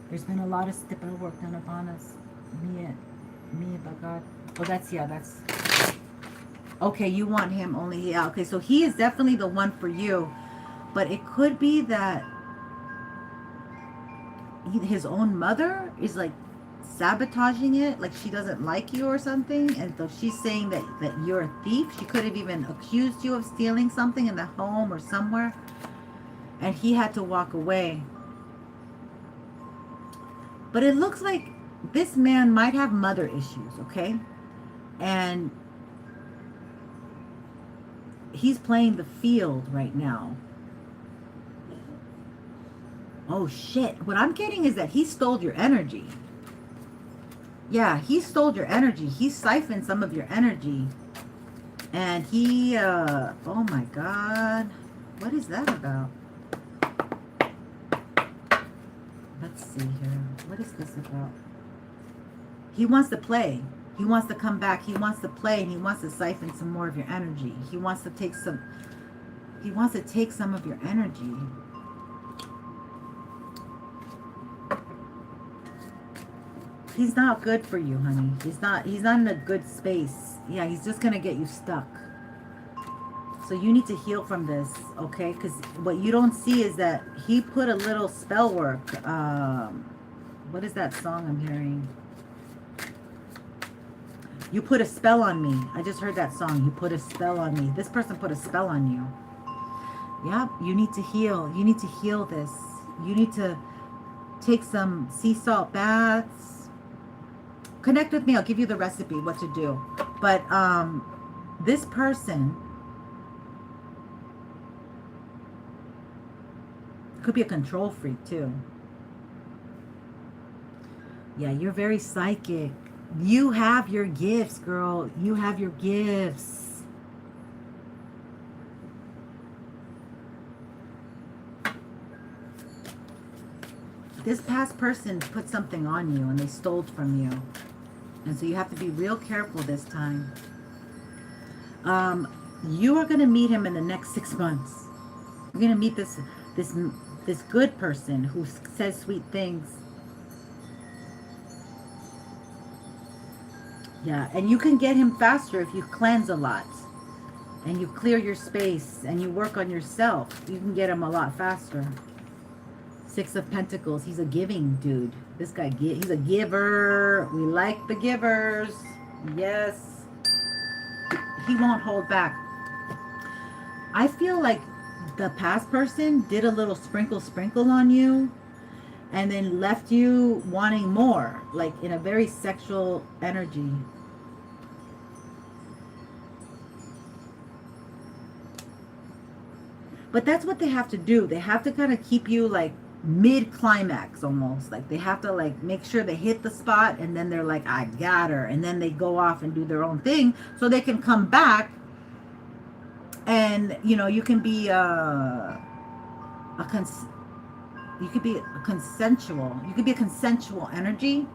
Speaker 1: There's been a lot of stipple work done upon us. Me, but God. Oh, that's. Okay, you want him only. Yeah, okay, so he is definitely the one for you. But it could be that his own mother is like sabotaging it, like she doesn't like you or something, and so she's saying that you're a thief. She could have even accused you of stealing something in the home or somewhere, and he had to walk away. But it looks like this man might have mother issues, okay? And he's playing the field right now. Oh shit, what I'm getting is that he stole your energy. Yeah, he stole your energy. He siphoned some of your energy. And he, oh my God. What is that about? Let's see here. What is this about? He wants to play. He wants to come back. He wants to play, and he wants to siphon some more of your energy. He wants to take some of your energy. He's not good for you, honey. He's not in a good space. Yeah, he's just going to get you stuck. So you need to heal from this, okay? Because what you don't see is that he put a little spell work. What is that song I'm hearing? You put a spell on me. I just heard that song. You put a spell on me. This person put a spell on you. Yeah, you need to heal. You need to heal this. You need to take some sea salt baths. Connect with me. I'll give you the recipe, what to do. But this person could be a control freak too. Yeah, you're very psychic. You have your gifts, girl. You have your gifts. This past person put something on you and they stole from you. And so you have to be real careful this time. You are going to meet him in the next 6 months. You're going to meet this good person who says sweet things. Yeah, and you can get him faster if you cleanse a lot. And you clear your space and you work on yourself. You can get him a lot faster. 6 of Pentacles. He's a giving dude. This guy, he's a giver. We like the givers. Yes. He won't hold back. I feel like the past person did a little sprinkle on you and then left you wanting more, like in a very sexual energy. But that's what they have to do. They have to kind of keep you like mid-climax almost. Like they have to like make sure they hit the spot, and then they're like, I got her. And then they go off and do their own thing so they can come back. And, you know, you can be you could be a consensual energy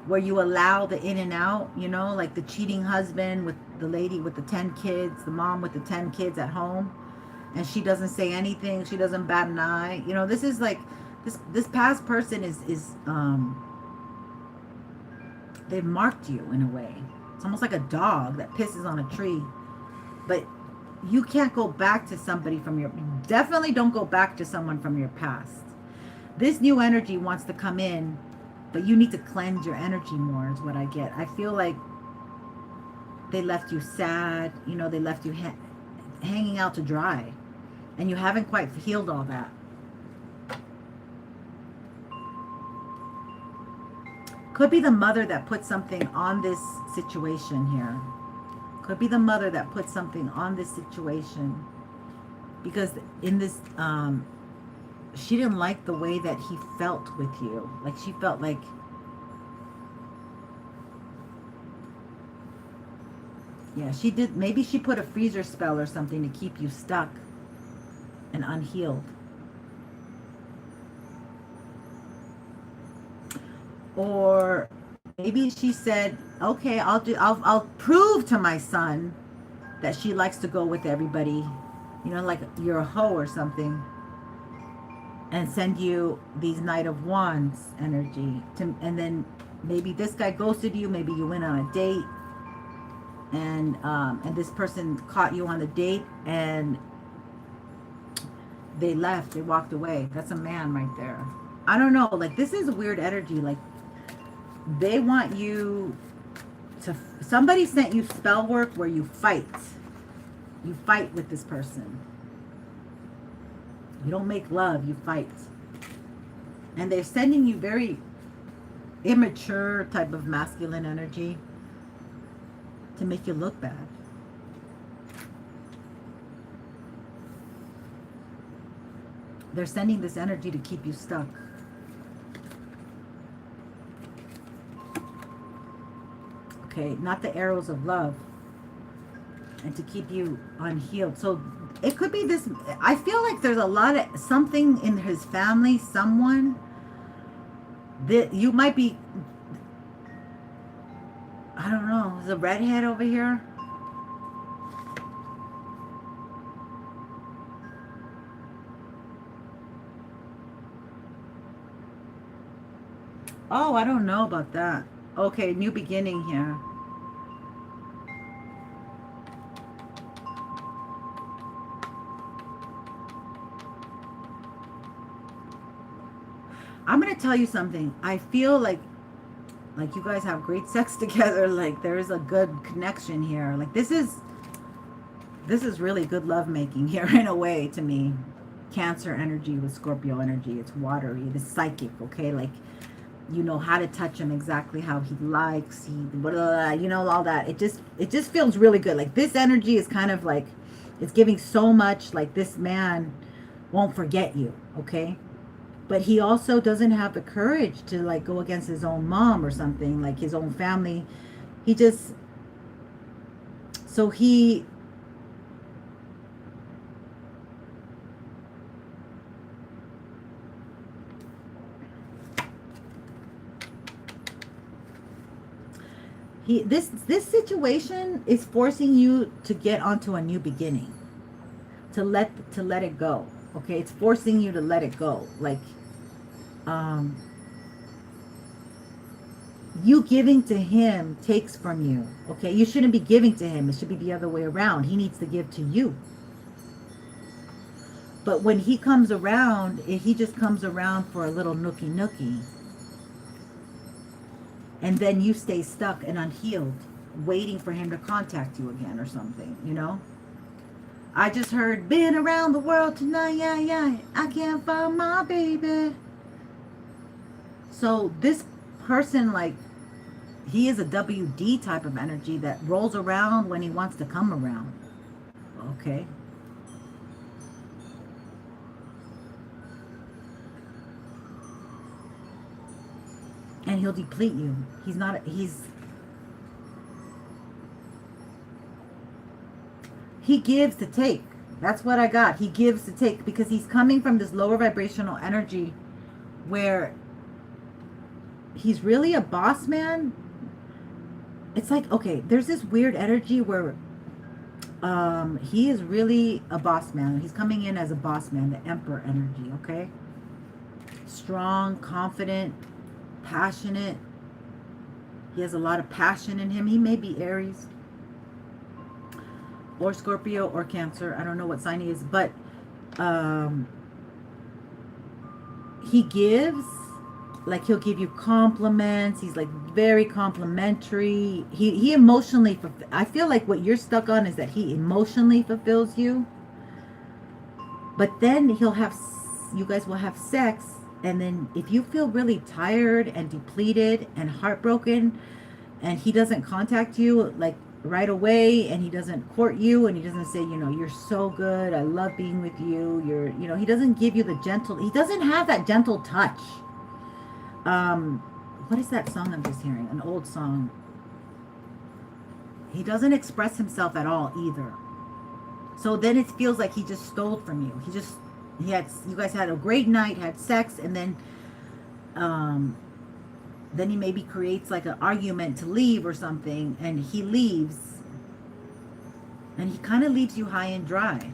Speaker 1: where you allow the in and out, you know, like the cheating husband with the lady with the 10 kids, the mom with the 10 kids at home, and she doesn't say anything, she doesn't bat an eye. You know, this is like this past person is they've marked you in a way. It's almost like a dog that pisses on a tree. But you can't go back to somebody from your, definitely don't go back to someone from your past. This new energy wants to come in, but you need to cleanse your energy more is what I get. I feel like they left you sad, you know, they left you hanging out to dry, and you haven't quite healed all that. Could be the mother that put something on this situation here. Could be the mother that put something on this situation, because in this she didn't like the way that he felt with you. Like she felt like, yeah, she did. Maybe she put a freezer spell or something to keep you stuck and unhealed. Or maybe she said, okay, I'll prove to my son that she likes to go with everybody, you know, like you're a hoe or something, and send you these Knight of Wands energy and then maybe this guy ghosted you, maybe you went on a date, and this person caught you on the date and they left, they walked away. That's a man right there. I don't know, like this is a weird energy. Like they want you to, somebody sent you spell work where you fight with this person. You don't make love, you fight. And they're sending you very immature type of masculine energy to make you look bad. They're sending this energy to keep you stuck. Okay, not the arrows of love. And to keep you unhealed. So it could be this, I feel like there's a lot of something in his family, someone that you might be, I don't know, there's a redhead over here. Oh, I don't know about that. Okay, new beginning here. I'm going to tell you something. I feel like you guys have great sex together. Like there is a good connection here. Like this is really good lovemaking here in a way to me. Cancer energy with Scorpio energy. It's watery. It is psychic, okay? Like you know how to touch him exactly how he likes. Blah, blah, blah, you know, all that. It just feels really good. Like this energy is kind of like, it's giving so much, like this man won't forget you, okay? But he also doesn't have the courage to like go against his own mom or something, like his own family. He just, so he, this situation is forcing you to get onto a new beginning, to let it go. Okay, it's forcing you to let it go. Like you giving to him takes from you. Okay, you shouldn't be giving to him. It should be the other way around. He needs to give to you. But when he comes around, he just comes around for a little nookie. And then you stay stuck and unhealed, waiting for him to contact you again or something, you know? I just heard, been around the world tonight, yeah, I can't find my baby. So this person, like, he is a WD type of energy that rolls around when he wants to come around. Okay. and he'll deplete you. He gives to take. That's what I got. He gives to take because he's coming from this lower vibrational energy where he's really a boss man. It's like, okay, there's this weird energy where he is really a boss man. He's coming in as a boss man, the emperor energy, okay? Strong, confident, passionate. He has a lot of passion in him. He may be Aries or Scorpio or Cancer. I don't know what sign he is, but he gives, like he'll give you compliments. He's like very complimentary. He emotionally, I feel like what you're stuck on is that he emotionally fulfills you. But then you guys will have sex. And then if you feel really tired and depleted and heartbroken and he doesn't contact you like right away and he doesn't court you and he doesn't say, you know, you're so good, I love being with you, he doesn't give you the gentle, he doesn't have that gentle touch. What is that song I'm just hearing? An old song. He doesn't express himself at all either. So then it feels like he just stole from you. You guys had a great night, had sex, and then he maybe creates like an argument to leave or something, and he leaves, and he kind of leaves you high and dry.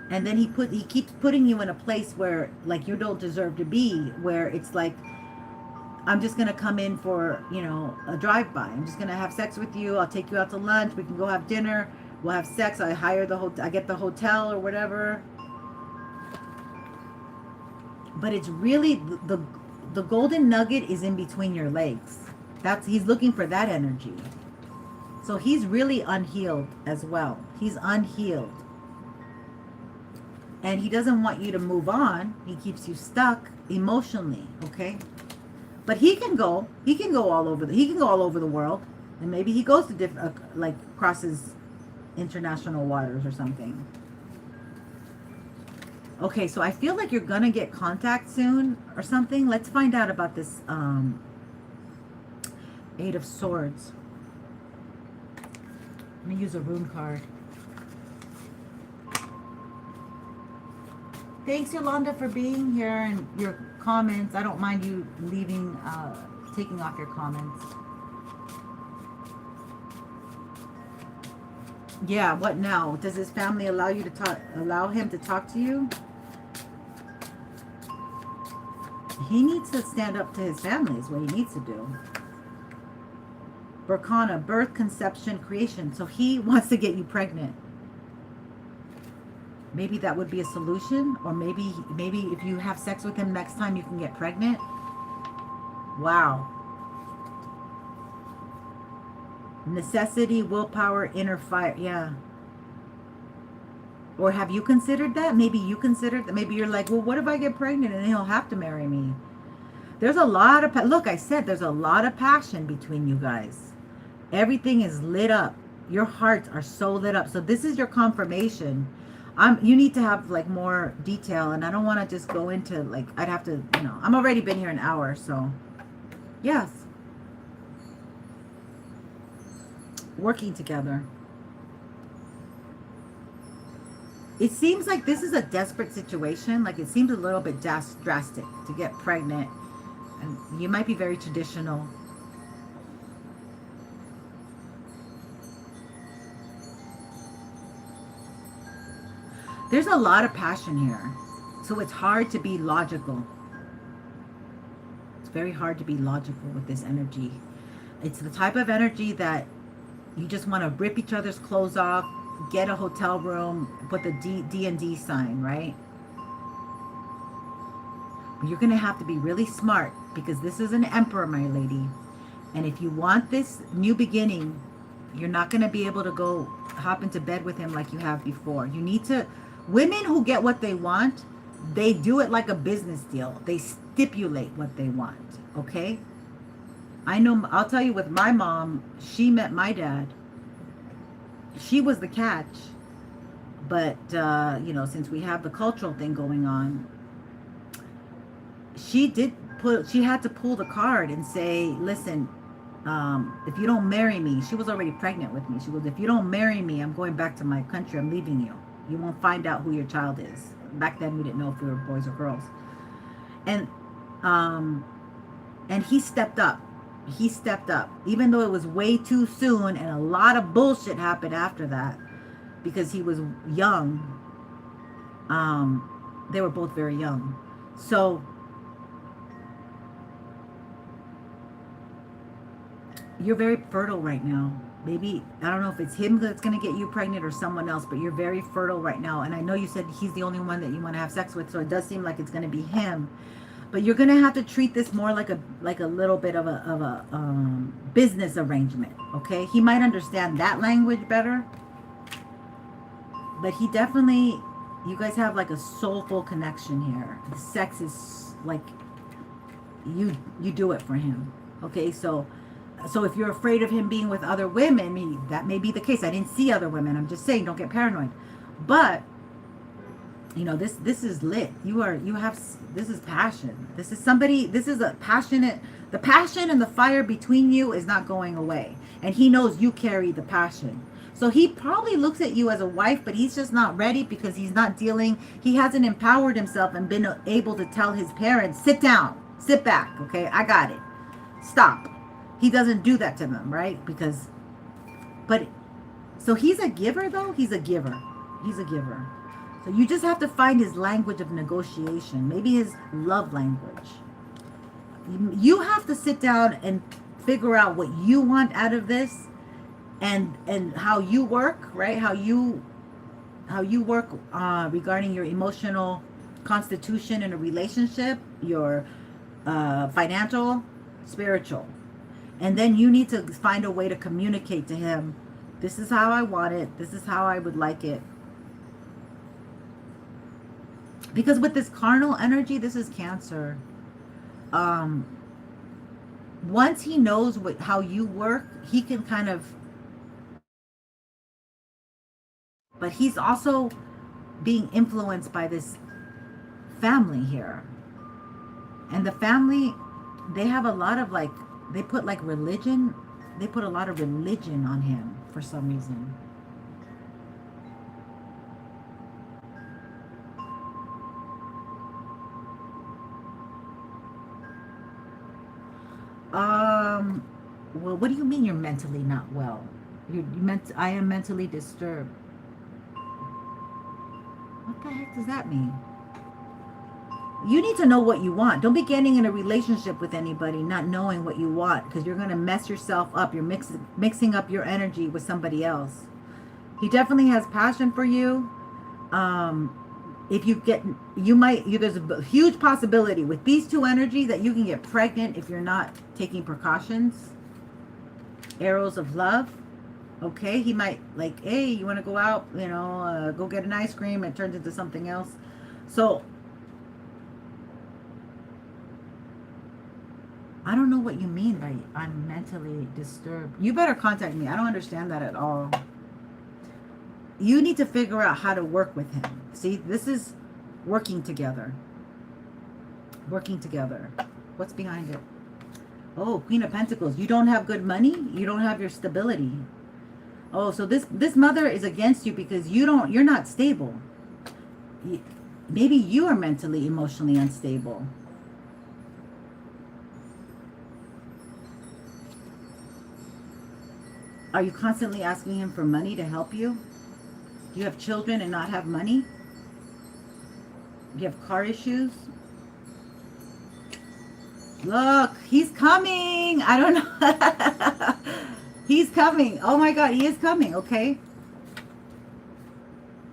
Speaker 1: And then he keeps putting you in a place where like you don't deserve to be, where it's like, I'm just going to come in for, a drive-by. I'm just going to have sex with you. I'll take you out to lunch. We can go have dinner. We'll have sex. I get the hotel or whatever. But it's really the golden nugget is in between your legs. He's looking for that energy. So he's really unhealed as well. He's unhealed. And he doesn't want you to move on. He keeps you stuck emotionally, okay? But he can go all over the world, and maybe he goes to different crosses international waters or something. Okay, so I feel like you're gonna get contact soon or something. Let's find out about this Eight of Swords. Let me use a rune card. Thanks, Yolanda, for being here and your comments. I don't mind you leaving, taking off your comments. Yeah, what now? Does his family allow him to talk to you? He needs to stand up to his family is what he needs to do. Berkana, birth, conception, creation. So he wants to get you pregnant. Maybe that would be a solution, or maybe if you have sex with him next time, you can get pregnant. Wow. Necessity, willpower, inner fire. Yeah. Or have you considered that? Maybe you considered that. Maybe you're like, well, what if I get pregnant and then he'll have to marry me? There's a lot of, look, I said there's a lot of passion between you guys. Everything is lit up. Your hearts are so lit up. So this is your confirmation. You need to have like more detail, and I don't want to just go into like, I'd have to, I'm already been here an hour, so yes. Working together. It seems like this is a desperate situation. Like it seems a little bit drastic to get pregnant, and you might be very traditional. There's a lot of passion here. So it's hard to be logical. It's very hard to be logical with this energy. It's the type of energy that you just want to rip each other's clothes off, get a hotel room, put the D&D sign, right? But you're going to have to be really smart because this is an emperor, my lady. And if you want this new beginning, you're not going to be able to go hop into bed with him like you have before. You need to... Women who get what they want, they do it like a business deal. They stipulate what they want, okay? I know, I'll tell you, with my mom, she met my dad. She was the catch. But, since we have the cultural thing going on, she did she had to pull the card and say, listen, if you don't marry me, she was already pregnant with me. She goes, if you don't marry me, I'm going back to my country. I'm leaving you. You won't find out who your child is. Back then, we didn't know if we were boys or girls. And he stepped up. He stepped up, even though it was way too soon, and a lot of bullshit happened after that because he was young. They were both very young. So you're very fertile right now. Maybe, I don't know if it's him that's going to get you pregnant or someone else, but you're very fertile right now. And I know you said he's the only one that you want to have sex with, so it does seem like it's going to be him. But you're going to have to treat this more like a little bit of a business arrangement, okay? He might understand that language better. But he definitely, you guys have like a soulful connection here. The sex is like, you do it for him, okay? So if you're afraid of him being with other women, that may be the case. I didn't see other women. I'm just saying, don't get paranoid. But you know, this is lit. This is passion. This is a passionate, the passion and the fire between you is not going away. And he knows you carry the passion. So he probably looks at you as a wife, but he's just not ready because he hasn't empowered himself and been able to tell his parents, sit down, sit back, okay? I got it. Stop. He doesn't do that to them, right? So he's a giver though? He's a giver. So you just have to find his language of negotiation, maybe his love language. You have to sit down and figure out what you want out of this and how you work, right? How you work regarding your emotional constitution in a relationship, your financial, spiritual. And then you need to find a way to communicate to him, this is how I want it, this is how I would like it. Because with this carnal energy, this is Cancer. Once he knows how you work, he can kind of... But he's also being influenced by this family here. And the family, they have a lot of like... They put like religion... They put a lot of religion on him for some reason. Well, what do you mean you're mentally not well? I am mentally disturbed. What the heck does that mean? You need to know what you want. Don't be getting in a relationship with anybody not knowing what you want, because you're going to mess yourself up. You're mixing up your energy with somebody else. He definitely has passion for you. If you get, there's a huge possibility with these two energies that you can get pregnant if you're not taking precautions. Arrows of love. Okay, he might like, hey, you want to go out, go get an ice cream. It turns into something else. So I don't know what you mean by I'm mentally disturbed. You better contact me. I don't understand that at all. You need to figure out how to work with him. See, this is working together. Working together. What's behind it? Oh, Queen of Pentacles. You don't have good money. You don't have your stability. Oh, so this mother is against you because you're not stable. Maybe you are mentally, emotionally unstable. Are you constantly asking him for money to help you? Do you have children and not have money? Do you have car issues? Look, he's coming. I don't know. He's coming. Oh my God, he is coming, okay?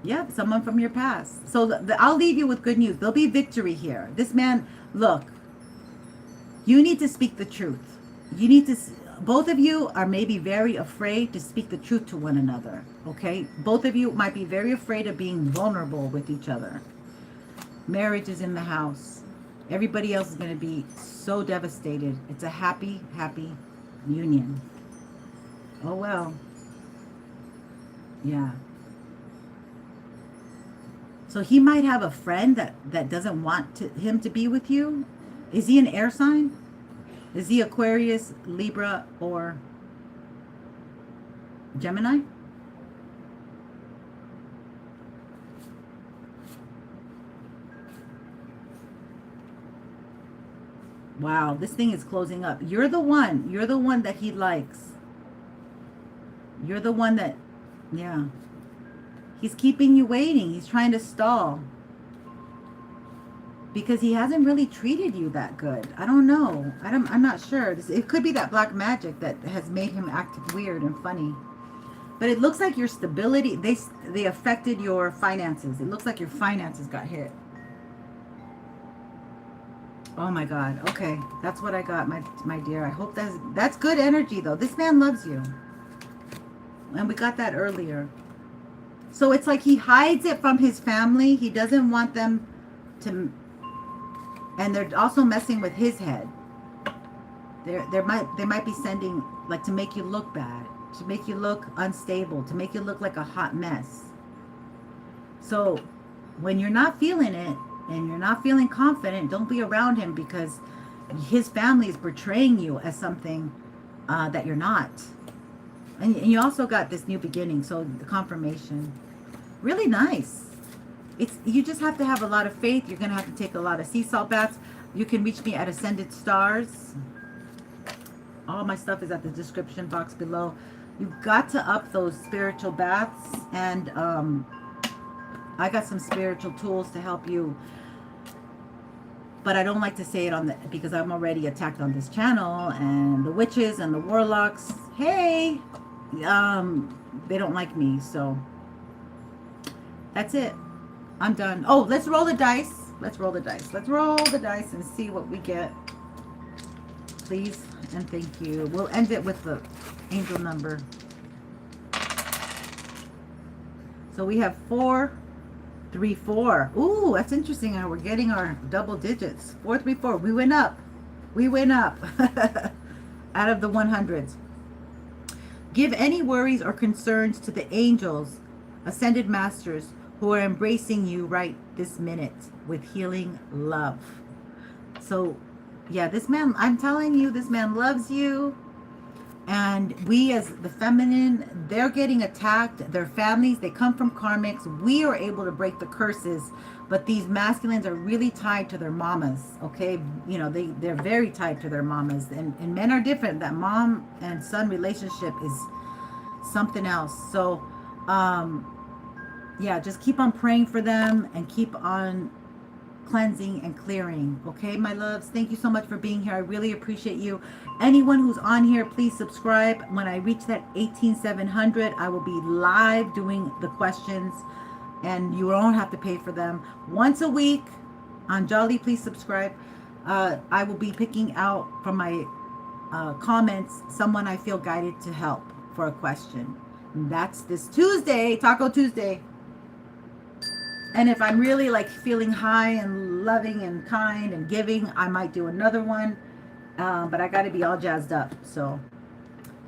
Speaker 1: Yep, someone from your past. So I'll leave you with good news. There'll be victory here. This man, look, you need to speak the truth. You need to... Both of you are maybe very afraid to speak the truth to one another, okay? Both of you might be very afraid of being vulnerable with each other. Marriage is in the house. Everybody else is going to be so devastated. It's a happy, happy union. Oh, well. Yeah. So he might have a friend that doesn't want him to be with you. Is he an air sign? Is he Aquarius, Libra, or Gemini? Wow, this thing is closing up. You're the one. You're the one that he likes. You're the one that, yeah. He's keeping you waiting. He's trying to stall. Because he hasn't really treated you that good. I don't know. I'm not sure. It could be that black magic that has made him act weird and funny. But it looks like your stability, they affected your finances. It looks like your finances got hit. Oh my God. Okay. That's what I got, my dear. I hope that's good energy though. This man loves you. And we got that earlier. So it's like he hides it from his family. He doesn't want them to, and they're also messing with his head. They might be sending, like, to make you look bad, to make you look unstable, to make you look like a hot mess. So when you're not feeling it and you're not feeling confident, don't be around him, because his family is portraying you as something that you're not. And you also got this new beginning, so the confirmation. Really nice. You just have to have a lot of faith. You're going to have to take a lot of sea salt baths. You can reach me at Ascendedstarz. All my stuff is at the description box below. You've got to up those spiritual baths. And I got some spiritual tools to help you. But I don't like to say it because I'm already attacked on this channel. And the witches and the warlocks, hey, they don't like me. So that's it. I'm done. Oh, let's roll the dice. Let's roll the dice. Let's roll the dice and see what we get. Please and thank you. We'll end it with the angel number. So we have 4, 3, 4. Ooh, that's interesting. We're getting our double digits. 4, 3, 4. We went up. We went up. Out of the 100s. Give any worries or concerns to the angels, ascended masters, who are embracing you right this minute with healing love. So, yeah, this man, I'm telling you, this man loves you. And we as the feminine, they're getting attacked. Their families, they come from karmics. We are able to break the curses. But these masculines are really tied to their mamas, okay? You know, they're very tied to their mamas. And men are different. That mom and son relationship is something else. So, yeah, just keep on praying for them and keep on cleansing and clearing. Okay, my loves, thank you so much for being here. I really appreciate you. Anyone who's on here, please subscribe. When I reach that 18,700, I will be live doing the questions, and you don't have to pay for them. Once a week on Jolly, please subscribe. I will be picking out from my comments someone I feel guided to help for a question. And that's this Tuesday, Taco Tuesday. And if I'm really like feeling high and loving and kind and giving, I might do another one. But I got to be all jazzed up. So,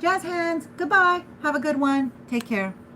Speaker 1: jazz hands. Goodbye. Have a good one. Take care.